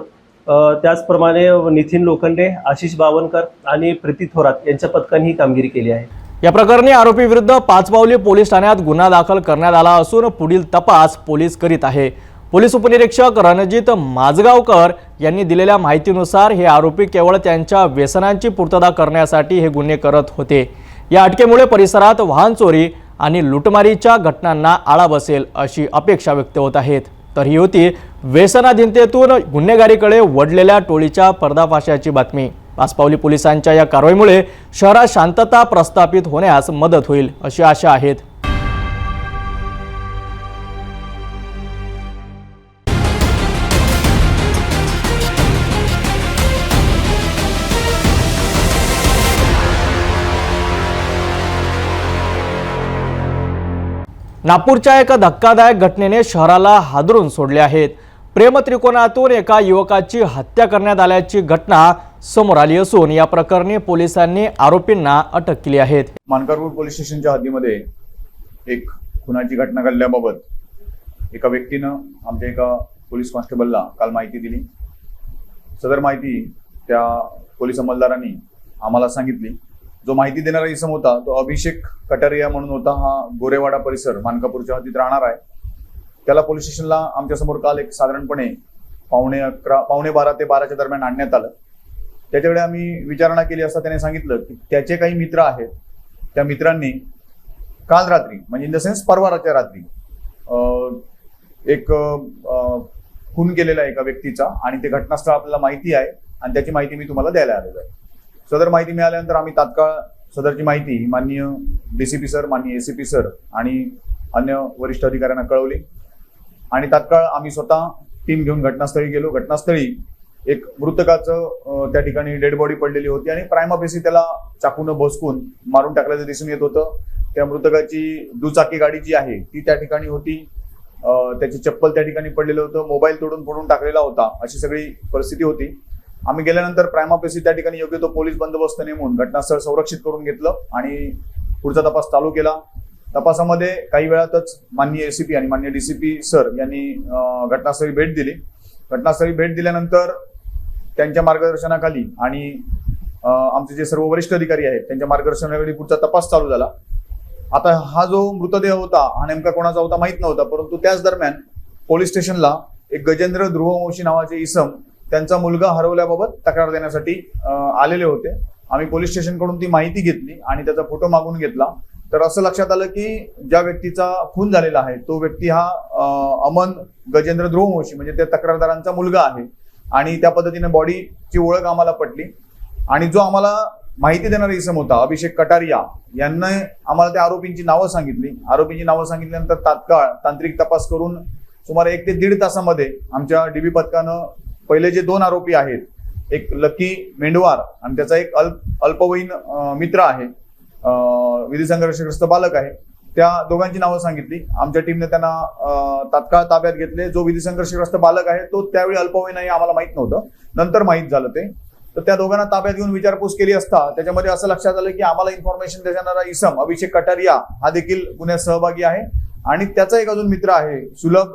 त्याचप्रमाणे नितीन लोखंडे, आशिष बावनकर आणि प्रीती थोरात यांच्या पथकाने ही कामगिरी केली आहे। या प्रकरणी आरोपी विरुद्ध पाचपावली पोलीस ठाण्यात गुन्हा दाखल करण्यात आला असून पुढील तपास पोलीस करीत आहे। पोलीस उपनिरीक्षक रणजित माझगावकर यांनी दिलेल्या माहितीनुसार हे आरोपी केवळ त्यांच्या व्यसनांची पूर्तता करण्यासाठी हे गुन्हे करत होते। या अटकेमुळे परिसरात वाहन चोरी आणि लुटमारीच्या घटनांना आळा बसेल अशी अपेक्षा व्यक्त होत आहेत। तर ही होती व्यसनाधीनतेतून गुन्हेगारीकडे वळलेल्या टोळीच्या पर्दाफाशाची बातमी। पाचपावली पोलिसांच्या या कारवाईमुळे शहरात शांतता प्रस्थापित होण्यास मदत होईल अशी आशा आहे। नागपूरच्या एका धक्कादायक घटनेने शहराला हादरून सोडले आहेत। प्रेम त्रिकोणातून एका युवकाची हत्या करण्यात आल्याची घटना समोर आली असून या प्रकरणी पोलिसांनी आरोपींना अटक केली आहे। मानकापूर पोलीस स्टेशनच्या हद्दीमध्ये एक खुनाची घटना घडल्याबाबत एका व्यक्तीनं आमच्या एका पोलीस कॉन्स्टेबलला काल माहिती दिली। सदर माहिती त्या पोलीस अंमलदारांनी आम्हाला सांगितली। जो माहिती देणारा इसम होता तो अभिषेक कटारिया म्हणून होता, हा गोरेवाडा परिसर मानकापूरच्या हद्दीत राहणार आहे। त्याला पोलीस स्टेशनला आमच्या समोर काल एक साधारणपणे 11:15 ते 12च्या दरम्यान आणण्यात आलं। त्याच्याकडे आम्ही विचारणा केली असता त्याने सांगितलं की त्याचे काही मित्र आहेत, त्या मित्रांनी काल रात्री म्हणजे इन द सेन्स परवाच्या रात्री एक खून केलेला एका व्यक्तीचा आणि ते घटनास्थळ आपल्याला माहिती आहे आणि त्याची माहिती मी तुम्हाला द्यायला आलेलो आहे। सदर माहिती मिळाल्यानंतर आम्ही तात्काळ सदरची माहिती माननीय DCP सर, माननीय ACP सर आणि अन्य वरिष्ठ अधिकाऱ्यांना कळवली आणि तात्काळ आम्ही स्वतः टीम घेऊन घटनास्थळी गेलो। घटनास्थळी एक मृतकाचं त्या ठिकाणी डेड बॉडी पडलेली होती आणि प्रायमा फेसी त्याला चाकून भोसकून मारून टाकल्याचं दिसून येत होतं. त्या मृतकाची दुचाकी गाडी जी आहे ती त्या ठिकाणी होती, त्याची चप्पल त्या ठिकाणी पडलेलं होतं, मोबाईल तोडून फोडून टाकलेला होता, अशी सगळी परिस्थिती होती. आम्ही गेल्यानंतर प्रायमा फेसी त्या ठिकाणी योग्य तो पोलीस बंदोबस्त नेमून घटनास्थळ संरक्षित करून घेतलं आणि पुढचा तपास चालू केला. तपासामध्ये काही वेळातच माननीय एसीपी आणि माननीय डीसीपी सर यांनी घटनास्थळी भेट दिली. घटनास्थळी भेट दिल्यानंतर त्यांच्या मार्गदर्शनाखाली आणि आमचे जे सर्व वरिष्ठ अधिकारी आहेत त्यांच्या मार्गदर्शनाखाली पुढचा तपास चालू झाला. आता हा जो मृतदेह होता हा नेमका कोणाचा होता माहित नव्हता, परंतु त्याच दरम्यान पोलीस स्टेशनला एक गजेंद्र ध्रुववंशी नावाचे इसम त्यांचा मुलगा हरवल्याबाबत तक्रार देण्यासाठी आलेले होते. आम्ही पोलीस स्टेशनकडून ती माहिती घेतली आणि त्याचा फोटो मागून घेतला. तर असं लक्षात आलं की ज्या व्यक्तीचा खून झालेला आहे तो व्यक्ती हा अमन गजेंद्र ध्रुववंशी म्हणजे त्या तक्रारदारांचा मुलगा आहे आणि त्या पद्धतीने बॉडीची ओळख आम्हाला पटली. आणि जो आम्हाला माहिती देणारा इसम होता अभिषेक कटारिया यांना आम्हाला त्या आरोपींची नावं सांगितली. आरोपींची नावं सांगितल्यानंतर तात्काळ तांत्रिक तपास करून सुमारे 1 ते 1.5 तासामध्ये आमच्या डीबी पथकानं पहिले जे 2 आरोपी आहेत, एक लकी मेंढवार आणि त्याचा एक अल्पवयीन मित्र आहे, विधी संघर्षग्रस्त बालक आहे, त्या दोघांची नावं सांगितली. आमच्या टीमने त्यांना तात्काळ ताब्यात घेतले. जो विधी संघर्षग्रस्त बालक आहे तो त्यावेळी अल्पवयीन आहे आम्हाला माहित नव्हतं, नंतर माहित झालं ते. तर त्या दोघांना ताब्यात घेऊन विचारपूस केली असता त्याच्यामध्ये असं लक्षात आलं की आम्हाला इन्फॉर्मेशन देणारा इसम अभिषेक कटारिया हा देखील गुन्ह्यात सहभागी आहे आणि त्याचा एक अजून मित्र आहे सुलभ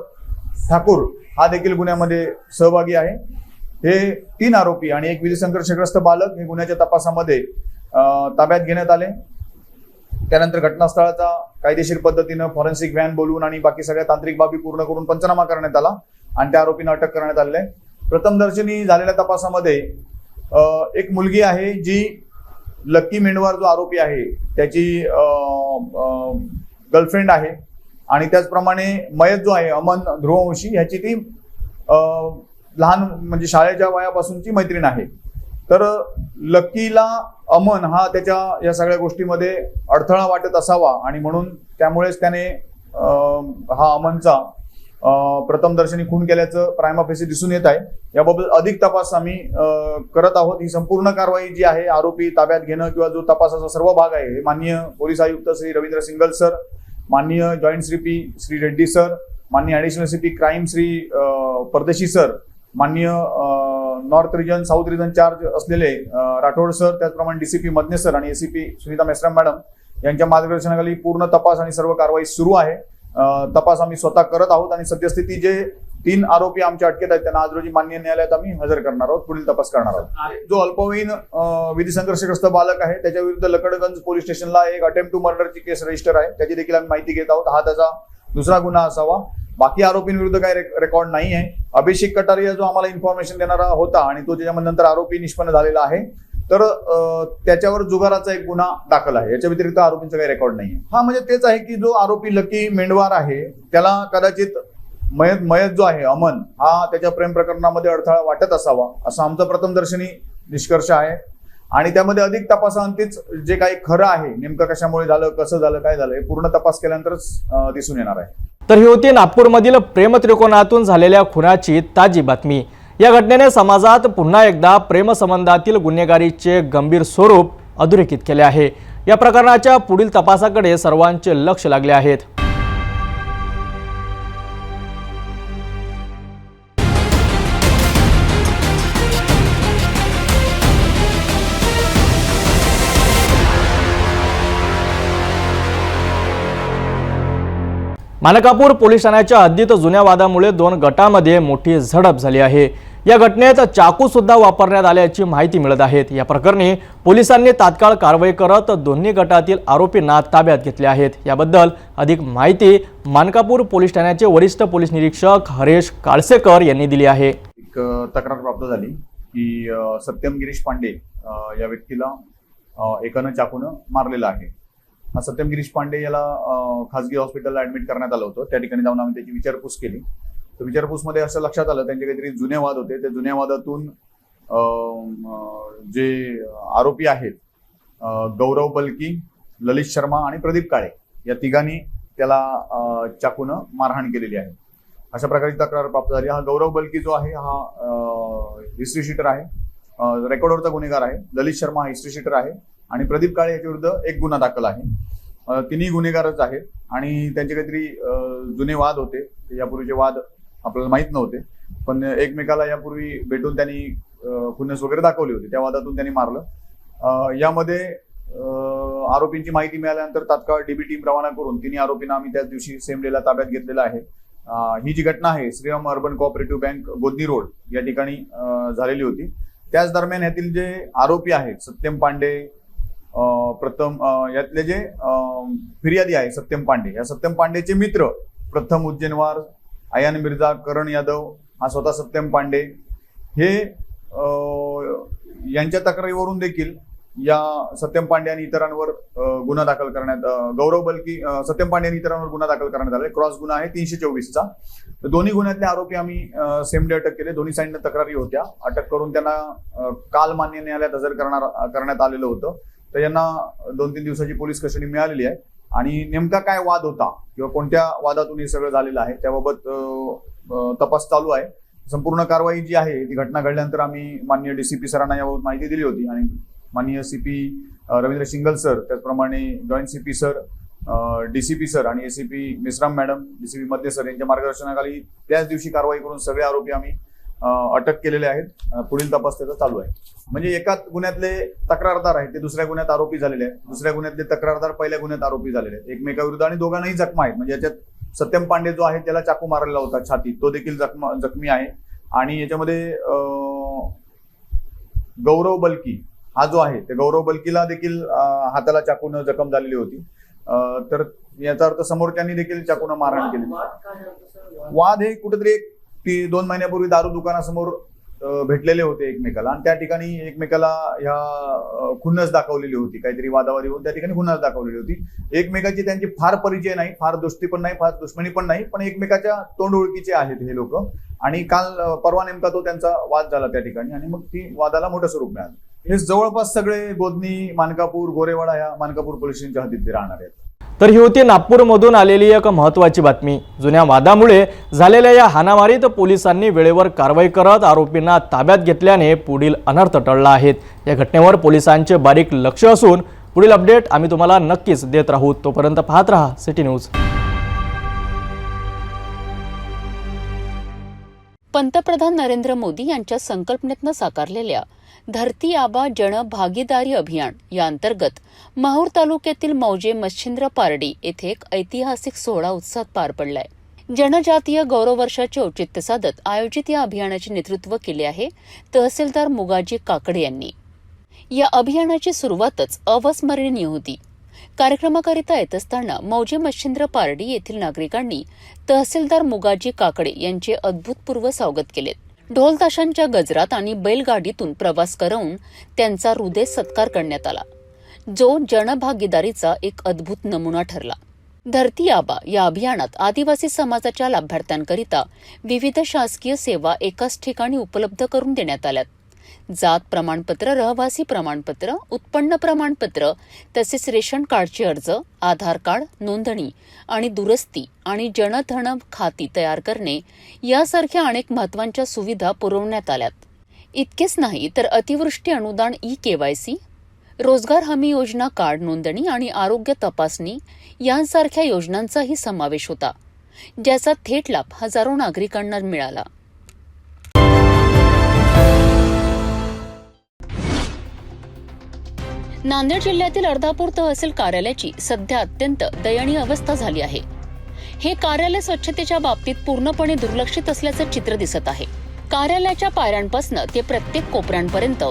ठाकूर हा देखील गुन्ह्यामध्ये सहभागी आहे. हे 3 आरोपी आणि एक विधी संघर्षग्रस्त बालक हे गुन्ह्याच्या तपासामध्ये ताब्यात घेण्यात आले. त्यानंतर घटनास्थळाचा कायदेशीर पद्धतीनं फॉरेन्सिक व्हॅन बोलवून आणि बाकी सगळ्या तांत्रिक बाबी पूर्ण करून पंचनामा करण्यात आला आणि त्या आरोपींना अटक करण्यात आले. प्रथमदर्शनी झालेल्या तपासामध्ये एक मुलगी आहे जी लक्की मेंढवार जो आरोपी आहे त्याची गर्लफ्रेंड आहे आणि त्याचप्रमाणे मयत जो आहे अमन ध्रुववंशी ह्याची ती लहान म्हणजे शाळेच्या वयापासूनची मैत्रीण आहे. तर लक्कीला अमन हा त्याच्या या सगळ्या गोष्टीमध्ये अडथळा वाटत असावा आणि म्हणून त्यामुळेच त्याने हा अमनचा प्रथमदर्शनी खून केल्याचं प्रायमा फेसी दिसून येत आहे. याबाबत अधिक तपास आम्ही करत आहोत. ही संपूर्ण कारवाई जी आहे आरोपी ताब्यात घेणं किंवा जो तपासाचा सर्व भाग आहे हे माननीय पोलीस आयुक्त श्री रवींद्र सिंगल सर, माननीय joint CP Shri Reddy sir, माननीय additional CP crime Shri Pardeshi sir, माननीय north region south region charge असलेले राठोड सर, त्याचप्रमाणे डीसीपी मदने सर आणि एसीपी सुनीता मेश्राम मॅडम यांच्या मार्गदर्शनाखाली पूर्ण तपास आणि सर्व कारवाई सुरू आहे. तपास आम्ही स्वतः करत आहोत आणि सद्यस्थिती जे 3 आरोपी आमच्या अटकेत आहेत त्यांना आज रोजी माननीय न्यायालयात आम्ही हजर करणार आहोत, पुढील तपास करणार आहोत. जो अल्पवयीन विधी संघर्षग्रस्त बालक आहे त्याच्या विरुद्ध लकडगंज पोलीस स्टेशनला एक अटेम्प्ट टू मर्डरची केस रजिस्टर आहे, त्याची देखील आम्ही माहिती घेत आहोत. हा त्याचा दुसरा गुन्हा असावा. बाकी आरोपींविरुद्ध काही रेकॉर्ड नाही आहे. अभिषेक कटारिया जो आम्हाला इन्फॉर्मेशन देणारा होता आणि तो त्याच्यामध्ये नंतर आरोपी निष्पन्न झालेला आहे, तर त्याच्यावर जुगाराचा एक गुन्हा दाखल आहे. याच्या व्यतिरिक्त आरोपींचा काही रेकॉर्ड नाही आहे. हा म्हणजे तेच आहे की जो आरोपी लकी मेंढवार आहे त्याला कदाचित मयत जो आहे अमन हा त्याच्या प्रेम प्रकरणामध्ये अडथळा वाटत असावा असं आमचा प्रथमदर्शनी निष्कर्ष आहे आणि त्यामध्ये अधिक तपासांतीच जे काही खरं आहे नेमकं कशामुळे झालं, कसं झालं, काय झालं हे पूर्ण तपास केल्यानंतरच दिसून येणार आहे. तर ही होती नागपूरमधील प्रेम त्रिकोणातून झालेल्या खुनाची ताजी बातमी. या घटनेने समाजात पुन्हा एकदा प्रेमसंबंधातील गुन्हेगारीचे गंभीर स्वरूप अधोरेखित केले आहे. या प्रकरणाच्या पुढील तपासाकडे सर्वांचे लक्ष लागले आहेत. मानकापूर पोलीस ठाण्याच्या हद्दीत जुन्या वादामुळे 2 गटांमध्ये मोठी झडप झाली आहे. या घटनेत चाकू सुद्धा वापरण्यात आल्याची माहिती मिळत आहे. या प्रकरणी पोलिसांनी तात्काळ कारवाई करत दोन्ही गटातील आरोपींना ताब्यात घेतले आहेत. याबद्दल अधिक माहिती मानकापूर पोलीस ठाण्याचे वरिष्ठ पोलीस निरीक्षक हरेश काळसेकर यांनी दिली आहे. एक तक्रार प्राप्त झाली की सत्यम गिरीश पांडे या व्यक्तीला एकानं चाकूनं मारलेला आहे. हा सत्यम गिरीश पांडे याला खासगी हॉस्पिटलला ऍडमिट करण्यात आलं होतं. त्या ठिकाणी जाऊन आम्ही त्याची विचारपूस केली. तर विचारपूसमध्ये असं लक्षात आलं त्यांचे काहीतरी जुने वाद होते. त्या जुन्या वादातून जे आरोपी आहेत गौरव बलकी, ललित शर्मा आणि प्रदीप काळे या तिघांनी त्याला चाकूनं मारहाण केलेली आहे अशा प्रकारची तक्रार प्राप्त झाली. हा गौरव बलकी जो आहे हा हिस्ट्री शीटर आहे, रेकॉर्डवरचा गुन्हेगार आहे. ललित शर्मा हा हिस्ट्री शीटर आहे आणि प्रदीप काळे याच्या विरुद्ध एक गुन्हा दाखल आहे. तिन्ही गुन्हेगारच आहेत आणि त्यांचे काहीतरी जुने वाद होते. यापूर्वीचे वाद आपल्याला माहित नव्हते, पण एकमेकाला यापूर्वी भेटून त्यांनी खुन्नस वगैरे दाखवली होती. त्या वादातून त्यांनी मारलं. यामध्ये आरोपींची माहिती मिळाल्यानंतर तात्काळ डीबी टीम रवाना करून तिन्ही आरोपींना आम्ही त्याच दिवशी सेम डेला ताब्यात घेतलेला आहे. ही जी घटना आहे श्रीराम अर्बन कोऑपरेटिव्ह बँक गोदनी रोड या ठिकाणी झालेली होती. त्याच दरम्यान यातील जे आरोपी आहेत सत्यम पांडे, प्रथम यातले जे फिर्यादी आहे सत्यम पांडे, या सत्यम पांडेचे मित्र प्रथम उज्जैनवार, अयान मिर्झा, करण यादव, हा स्वतः सत्यम पांडे, हे यांच्या तक्रारीवरून देखील या सत्यम पांडे आणि इतरांवर गुन्हा दाखल करण्यात, गौरव बलकी सत्यम पांडे आणि इतरांवर गुन्हा दाखल करण्यात आला. क्रॉस गुन्हा आहे 324चा. दोन्ही गुन्ह्यातले आरोपी आम्ही सेम डे अटक केले. दोन्ही साईडने तक्रारी होत्या. अटक करून त्यांना काल मान्य न्यायालयात हजर करण्यात आलेलं होतं. तर यांना 2-3 दिवसाची पोलीस कस्टडी मिळालेली आहे आणि नेमका काय वाद होता किंवा कोणत्या वादातून हे सगळं झालेलं आहे त्याबाबत तपास चालू आहे. संपूर्ण कारवाई जी आहे ती घटना घडल्यानंतर आम्ही माननीय डीसीपी सरांना याबाबत माहिती दिली होती आणि माननीय सीपी रवींद्र शिंगल सर, त्याचप्रमाणे joint CP sir, DCP sir आणि एसीपी मिश्राम मॅडम, डीसीपी मध्य सर यांच्या मार्गदर्शनाखाली त्याच दिवशी कारवाई करून सगळे आरोपी आम्ही अटक केलेले आहेत. पुढील तपास त्याचा चालू आहे. म्हणजे एकाच गुन्ह्यातले तक्रारदार आहेत ते दुसऱ्या गुन्ह्यात आरोपी झालेले आहेत, दुसऱ्या गुन्ह्यातले तक्रारदार पहिल्या गुन्ह्यात आरोपी झालेले आहेत एकमेकाविरुद्ध आणि दोघांनाही जखमा आहेत. म्हणजे याच्यात सत्यम पांडे जो आहे त्याला चाकू मारलेला होता छातीत, तो देखील जखमी आहे. आणि याच्यामध्ये गौरव बलकी हा जो आहे ते गौरव बलकीला देखील हाताला चाकून जखम झालेली होती. तर याचा अर्थ समोरच्यांनी देखील चाकून मारहाण केली. वाद हे कुठेतरी 2 महिन्यापूर्वी दारू दुकानासमोर भेटलेले होते एकमेकाला आणि त्या ठिकाणी एकमेकाला ह्या खुन्नस दाखवलेली होती. काहीतरी वादावादी होऊन त्या ठिकाणी खुन्नस दाखवलेली होती. एकमेकाची त्यांची फार परिचय नाही, फार दोस्ती पण नाही, फार दुश्मनी पण नाही, पण एकमेकाच्या तोंड ओळखीचे आहेत हे लोक. आणि काल परवा नेमका तो त्यांचा वाद झाला त्या ठिकाणी आणि मग ती वादाला मोठं स्वरूप मिळालं. हे जवळपास सगळे गोदनी, मानकापूर, गोरेवाडा या मानकापूर पोलीस स्टेशनच्या हद्दीतले राहणार आहेत. तर ही होती नागपूरमधून आलेली एक महत्त्वाची बातमी. जुन्या वादामुळे झालेल्या या हाणामारीत पोलिसांनी वेळेवर कारवाई करत आरोपींना ताब्यात घेतल्याने पुढील अनर्थ टळला आहेत. या घटनेवर पोलिसांचे बारीक लक्ष असून पुढील अपडेट आम्ही तुम्हाला नक्कीच देत राहू. तोपर्यंत पाहत रहा सिटी न्यूज. पंतप्रधान नरेंद्र मोदी यांच्या संकल्पनेतनं साकारलेल्या धरती आबा जन भागीदारी अभियान या अंतर्गत माहूर तालुक्यातील मौजे मच्छिंद्र पारडी येथे एक ऐतिहासिक सोहळा उत्साहात पार पडलाय. जनजातीय गौरव वर्षाचे औचित्य साधत आयोजित या अभियानाचे नेतृत्व केले आहे तहसीलदार मुगाजी काकडे यांनी. या अभियानाची सुरुवातच अविस्मरणीय होती. कार्यक्रमाकरिता येत असताना मौजे मच्छिंद्र पारडी येथील नागरिकांनी तहसीलदार मुगाजी काकडे यांचे अभूतपूर्व स्वागत केले. ढोल ताशांच्या गजरात आणि बैलगाडीतून प्रवास करून त्यांचा हृदय सत्कार करण्यात आला, जो जनभागीदारीचा एक अद्भुत नमुना ठरला. धरती आबा या अभियानात आदिवासी समाजाच्या लाभार्थ्यांकरिता विविध शासकीय सेवा एकाच ठिकाणी उपलब्ध करून देण्यात आल्यात. जात प्रमाणपत्र, रहिवासी प्रमाणपत्र, उत्पन्न प्रमाणपत्र तसेच रेशन कार्डचे अर्ज, आधार कार्ड, नोंदणी आणि दुरुस्ती आणि जनधन खाती तयार करणे यासारख्या अनेक महत्त्वाच्या सुविधा पुरवण्यात आल्यात. इतकेच नाही तर अतिवृष्टी अनुदान ई-केवायसी, रोजगार हमी योजना कार्ड नोंदणी आणि आरोग्य तपासणी यांसारख्या योजनांचाही समावेश होता, ज्याचा थेट लाभ हजारो नागरिकांना मिळाला. नांदेड जिल्ह्यातील अर्धापूर तहसील कार्यालयाची सध्या अत्यंत दयनीय अवस्था झाली आहे. हे कार्यालय स्वच्छतेच्या बाबतीत पूर्णपणे दुर्लक्षित असल्याचं चित्र दिसत आहे. कार्यालयाच्या पायऱ्यांपासून ते प्रत्येक कोपऱ्यांपर्यंत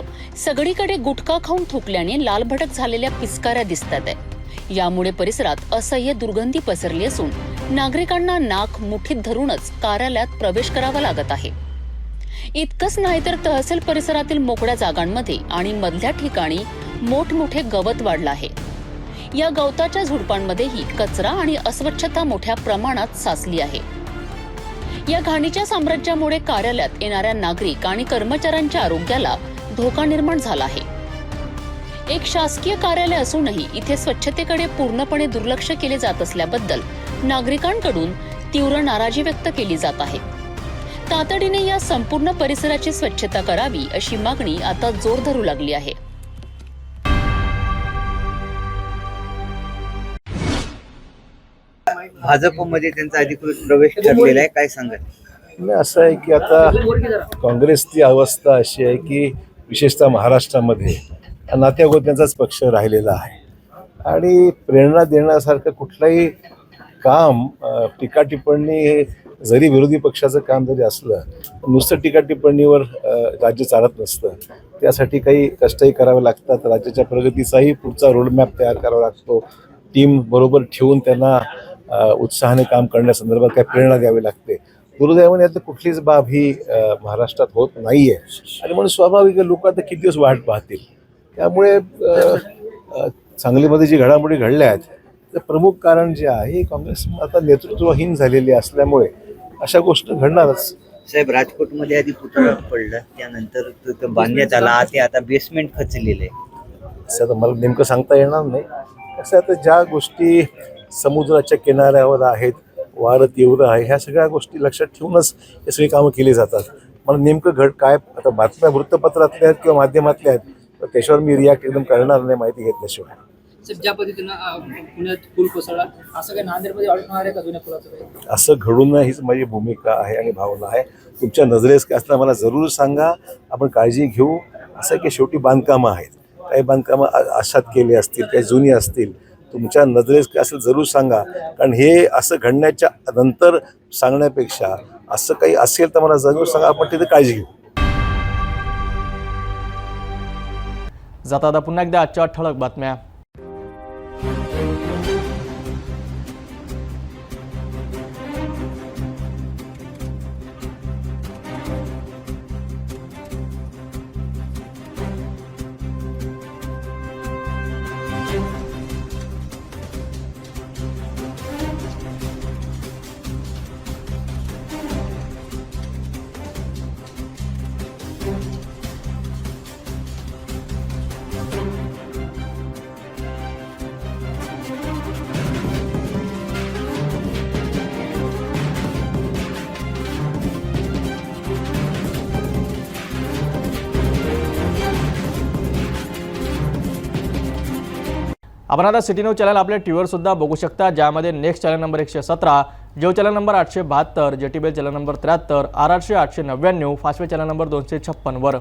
सगळीकडे गुटखा खाऊन थुकल्याने लालभडक झालेल्या पिचकाऱ्या दिसतात आहे. यामुळे परिसरात असह्य दुर्गंधी पसरली असून नागरिकांना नाक मुठीत धरूनच कार्यालयात प्रवेश करावा लागत आहे. इतकंच नाही तर तहसील परिसरातील मोकळ्या जागांमध्ये आणि मधल्या ठिकाणी मोठमोठे गवत वाढलं आहे. या गवताच्या झुडपांमध्येही कचरा आणि अस्वच्छता मोठ्या प्रमाणात साचली आहे. या घाणीच्या साम्राज्यामुळे कार्यालयात येणाऱ्या नागरिक आणि कर्मचाऱ्यांच्या आरोग्याला धोका निर्माण झाला आहे. एक शासकीय कार्यालय असूनही इथे स्वच्छतेकडे पूर्णपणे दुर्लक्ष केले जात असल्याबद्दल नागरिकांकडून तीव्र नाराजी व्यक्त केली जात आहे. तातडीने या संपूर्ण परिसराची स्वच्छता करावी अशी मागणी आता जोर धरू लागली आहे. भाजपमध्ये त्यांचा अधिकृत प्रवेश ठरलेला आहे, काय सांगाल? नाही, असं आहे की आता काँग्रेसची अवस्था अशी आहे की विशेषतः महाराष्ट्रामध्ये नात्यागोत्यांचाच पक्ष राहिलेला आहे आणि प्रेरणा देण्यासारखं कुठलंही काम टीका टिप्पणी जरी विरोधी पक्षाचं काम जरी असलं नुसतं टीका टिप्पणीवर राज्य चालत नसतं. त्यासाठी काही कष्टही करावे लागतात. राज्याच्या प्रगतीचाही पुढचा रोडमॅप तयार करावा लागतो. टीम बरोबर ठेवून त्यांना उत्साहाने काम करण्यासंदर्भात काही प्रेरणा द्यावी लागते. दुर्दैवाने आता कुठलीच बाब ही महाराष्ट्रात होत नाही आहे आणि म्हणून स्वाभाविक लोक आता किती दिवस वाट पाहतील. त्यामुळे सांगलीमध्ये जी घडामोडी घडल्या आहेत तर प्रमुख कारण जे आहे काँग्रेस आता नेतृत्वहीन झालेली असल्यामुळे अशा गोष्टी घडणारच. साहेब, राजकोटमध्ये आधी पुतळा पडला, त्यानंतर बांधण्यात आला, ते आता बेसमेंट खचलेलं आहे. असं आता मला नेमकं सांगता येणार नाही. कसं आता ज्या गोष्टी समुद्राच्या किनाऱ्यावर आहेत, वारं तीव्र आहे, ह्या सगळ्या गोष्टी लक्षात ठेवूनच हे सगळी कामं केली जातात. मला नेमकं काय आता बातम्या वृत्तपत्रातल्या आहेत किंवा माध्यमातल्या आहेत तर त्याच्यावर मी रिॲक्ट एकदम करणार नाही माहिती घेतल्याशिवाय. ज्या पद्धतीनं पुण्यात पूल कोसळला, असं काही नांदेडमध्ये अडकणार आहे का जुन्या पुलाचं? असं घडू नये हीच माझी भूमिका आहे आणि भावना आहे. तुमच्या नजरेस काय असलं मला जरूर सांगा, आपण काळजी घेऊ. असं की शेवटी बांधकामं आहेत, काही बांधकामं आशात केली असतील, काही जुनी असतील, तुमच्या नजरेस काय असेल जरूर सांगा. कारण हे असं घडण्याच्या नंतर सांगण्यापेक्षा असं काही असेल तर मला जरूर सांगा, आपण तिथे काळजी घेऊ. जाता आता पुन्हा एकदा आजच्या ठळक बातम्या. आपण आता सिटी न्यूज चॅनल आपल्या टीव्हीवर सुद्धा बघू शकता, ज्यामध्ये next channel number 117, Jio channel number 872, जेटीबेल channel number 73, RRC 899, Fastway channel number 256 वर.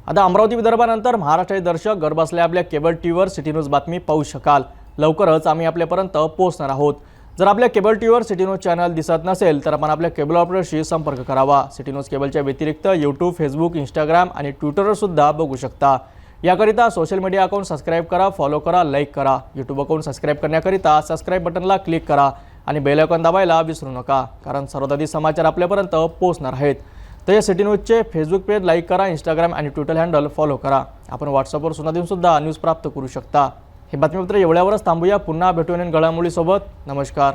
आता अमरावती विदर्भानंतर महाराष्ट्राचे दर्शक घरबसल्या आपल्या केबल टीव्हीवर सिटी न्यूज बातमी पाहू शकाल. लवकरच आम्ही आपल्यापर्यंत पोहोचणार आहोत. जर आपल्या केबल टीव्हीवर सिटी न्यूज चॅनल दिसत नसेल तर आपण आपल्या केबल ऑपरेटरशी संपर्क करावा. सिटी न्यूज केबलच्या व्यतिरिक्त यूट्यूब, फेसबुक, इंस्टाग्राम आणि ट्विटरवर सुद्धा बघू शकता. याकरिता सोशल मीडिया अकाउंट सबस्क्राईब करा, फॉलो करा, लाईक करा. यूट्यूब अकाउंट सबस्क्राईब करण्याकरिता सबस्क्राईब बटनला क्लिक करा आणि बेल आयकॉन दाबायला विसरू नका, कारण सर्वाधिक समाचार आपल्यापर्यंत पोहोचणार आहेत. तर या सिटी न्यूजचे फेसबुक पेज लाईक करा, इंस्टाग्राम आणि ट्विटर हँडल फॉलो करा. आपण व्हॉट्सअपवर सुद्धा न्यूज प्राप्त करू शकता. हे बातमीपत्र एवढ्यावरच थांबूया. पुन्हा भेटून घडामोडीसोबत. नमस्कार.